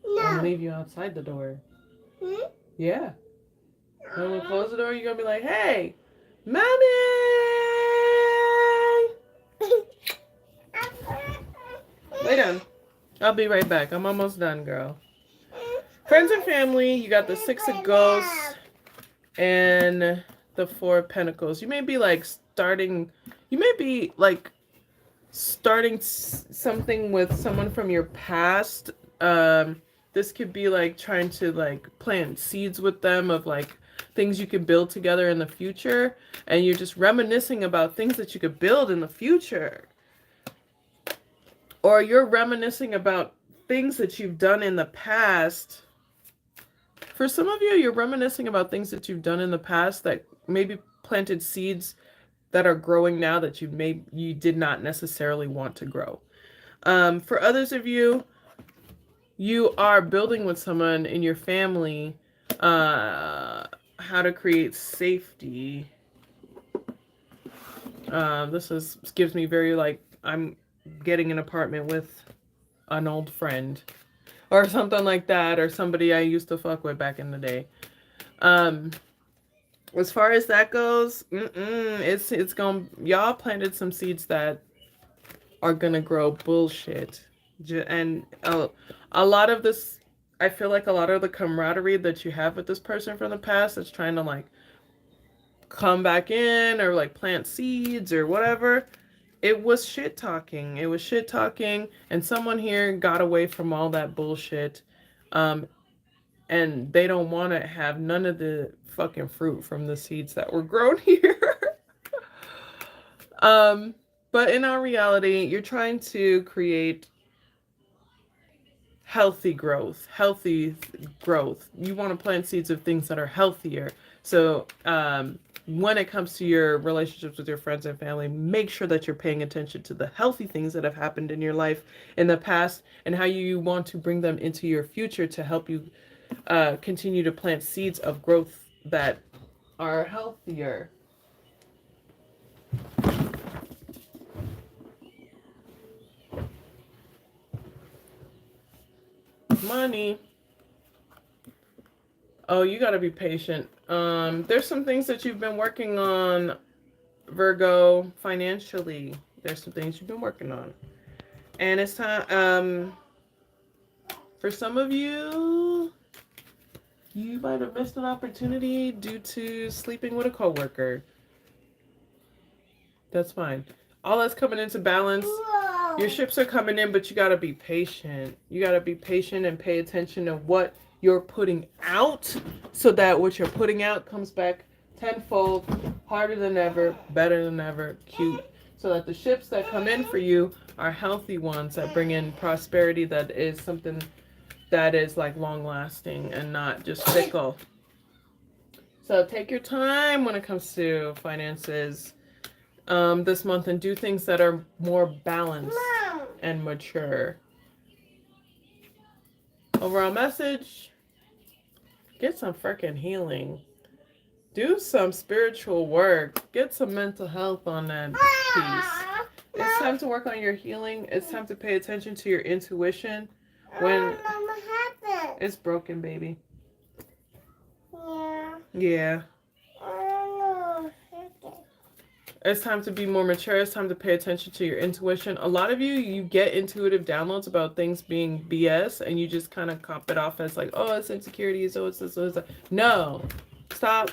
and leave you outside the door. Yeah. When we close the door, you're gonna be like, "Hey, mommy!" Lay down. I'll be right back. I'm almost done, girl. Friends and family, you got the Six of Ghosts and the Four of Pentacles. You may be starting something with someone from your past. This could be like trying to like plant seeds with them of like things you could build together in the future, and you're just reminiscing about things that you could build in the future. Or you're reminiscing about things that you've done in the past. For some of you, you're reminiscing about things that you've done in the past that maybe planted seeds that are growing now that you did not necessarily want to grow. For others of you, you are building with someone in your family how to create safety. This gives me very like I'm getting an apartment with an old friend or something like that, or somebody I used to fuck with back in the day. As far as that goes, it's gonna, y'all planted some seeds that are gonna grow bullshit. And a lot of this, I feel like a lot of the camaraderie that you have with this person from the past that's trying to like come back in or like plant seeds or whatever, it was shit talking. It was shit talking, and someone here got away from all that bullshit. And they don't want to have none of the fucking fruit from the seeds that were grown here. But in our reality, you're trying to create healthy growth. You want to plant seeds of things that are healthier. So when it comes to your relationships with your friends and family, make sure that you're paying attention to the healthy things that have happened in your life in the past and how you want to bring them into your future to help you continue to plant seeds of growth that are healthier. Money. Oh, you got to be patient. There's some things that you've been working on, Virgo, financially. There's some things you've been working on. And it's time, for some of you, you might have missed an opportunity due to sleeping with a coworker. That's fine. All that's coming into balance. Whoa. Your ships are coming in, but you got to be patient. You got to be patient and pay attention to what you're putting out so that what you're putting out comes back tenfold, harder than ever, better than ever, cute. So that the ships that come in for you are healthy ones that bring in prosperity that is something that is like long lasting and not just fickle. So take your time when it comes to finances this month and do things that are more balanced and mature. Overall message, get some freaking healing. Do some spiritual work. Get some mental health on that piece. It's time to work on your healing. It's time to pay attention to your intuition. When it's broken, baby. Yeah. It's time to be more mature. It's time to pay attention to your intuition. A lot of you get intuitive downloads about things being BS, and you just kind of cop it off as like, oh, it's insecurities, oh, it's this, oh, it's that. No. Stop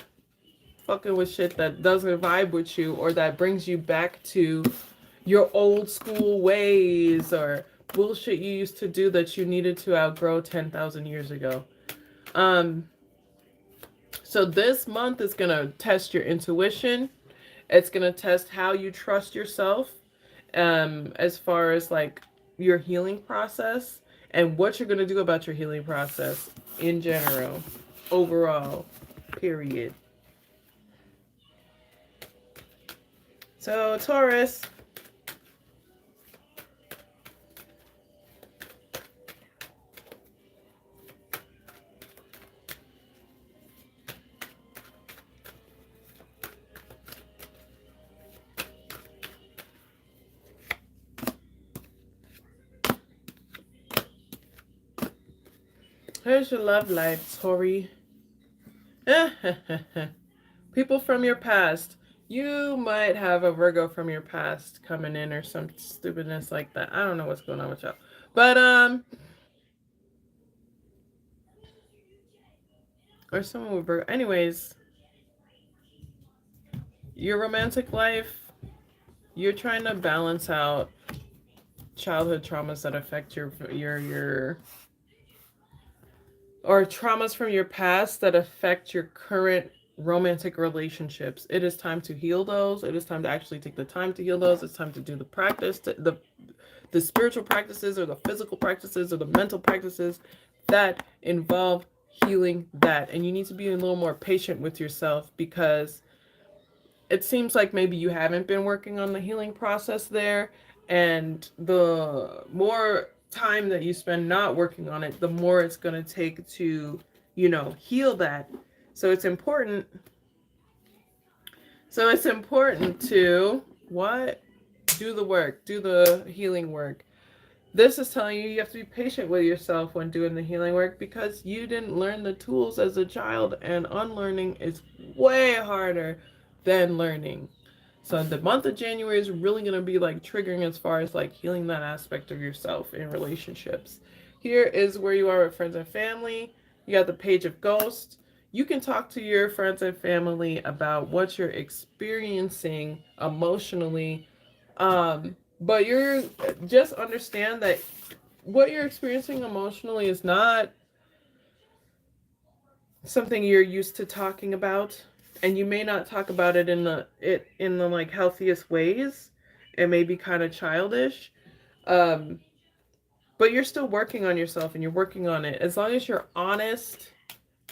fucking with shit that doesn't vibe with you or that brings you back to your old school ways or bullshit you used to do that you needed to outgrow 10,000 years ago. So this month is going to test your intuition. It's going to test how you trust yourself as far as like your healing process and what you're going to do about your healing process in general, overall, period. So Taurus. Here's your love life, Tori. People from your past. You might have a Virgo from your past coming in or some stupidness like that. I don't know what's going on with y'all. But, or someone with Virgo. Anyways, your romantic life, you're trying to balance out childhood traumas that affect your or traumas from your past that affect your current romantic relationships. It is time to heal those. It is time to actually take the time to heal those. It's time to do the practice, the spiritual practices or the physical practices or the mental practices that involve healing that. And you need to be a little more patient with yourself because it seems like maybe you haven't been working on the healing process there. And the more time that you spend not working on it, the more it's going to take to, heal that. So it's important to do the work, do the healing work. This is telling you have to be patient with yourself when doing the healing work because you didn't learn the tools as a child, and unlearning is way harder than learning. So the month of January is really going to be like triggering as far as like healing that aspect of yourself in relationships. Here is where you are with friends and family. You got the Page of Ghosts. You can talk to your friends and family about what you're experiencing emotionally. But you're just understand that what you're experiencing emotionally is not something you're used to talking about. And you may not talk about it in the like healthiest ways. It may be kind of childish. But you're still working on yourself and you're working on it. As long as you're honest,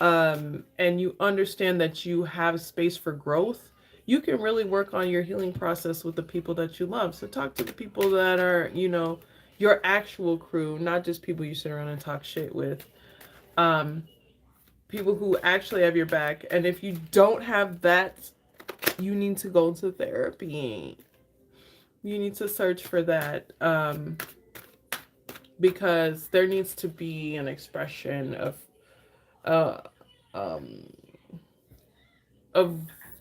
and you understand that you have space for growth, you can really work on your healing process with the people that you love. So talk to the people that are, your actual crew, not just people you sit around and talk shit with. People who actually have your back. And if you don't have that, you need to go to therapy. You need to search for that. Because there needs to be an expression of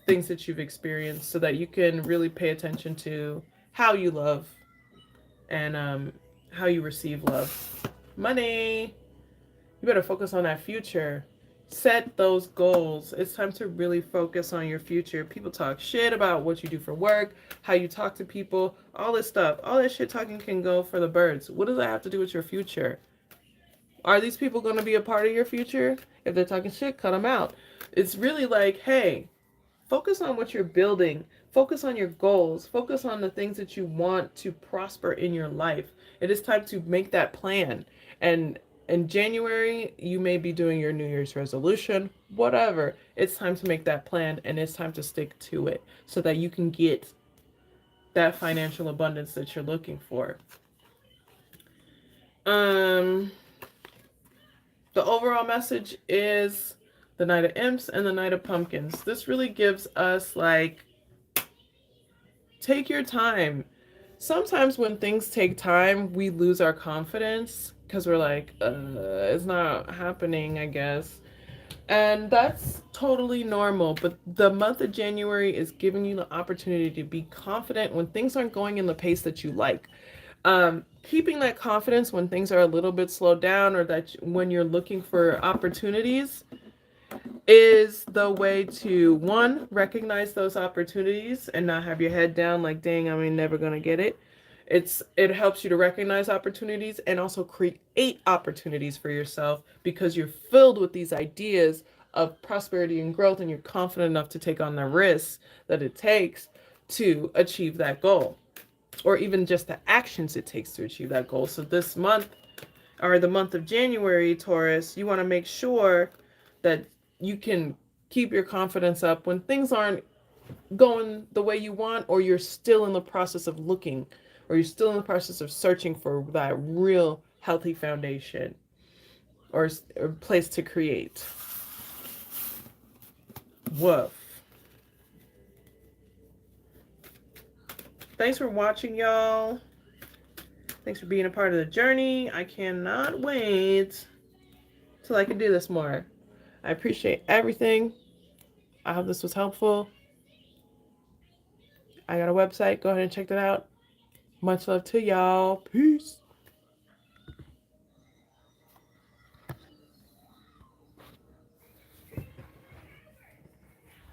things that you've experienced so that you can really pay attention to how you love and how you receive love. Money. You better focus on that future. Set those goals. It's time to really focus on your future. People talk shit about what you do for work, how you talk to people, all this stuff. All that shit talking can go for the birds. What does that have to do with your future? Are these people going to be a part of your future? If they're talking shit, cut them out. It's really like, hey, focus on what you're building. Focus on your goals. Focus on the things that you want to prosper in your life. It is time to make that plan. And in January, you may be doing your New Year's resolution, whatever. It's time to make that plan and it's time to stick to it so that you can get that financial abundance that you're looking for. The overall message is the Knight of Imps and the Knight of Pumpkins. This really gives us like, take your time. Sometimes when things take time, we lose our confidence because we're like, it's not happening, I guess. And that's totally normal. But the month of January is giving you the opportunity to be confident when things aren't going in the pace that you like. Keeping that confidence when things are a little bit slowed down, or that when you're looking for opportunities, is the way to, one, recognize those opportunities and not have your head down like, dang, I'm never gonna get it. It helps you to recognize opportunities and also create opportunities for yourself because you're filled with these ideas of prosperity and growth, and you're confident enough to take on the risks that it takes to achieve that goal, or even just the actions it takes to achieve that goal. So this month, or the month of January, Taurus, you want to make sure that you can keep your confidence up when things aren't going the way you want, or you're still in the process of looking, or you're still in the process of searching for that real healthy foundation or place to create. Woof. Thanks for watching, y'all. Thanks for being a part of the journey. I cannot wait till I can do this more. I appreciate everything. I hope this was helpful. I got a website. Go ahead and check that out. Much love to y'all. Peace.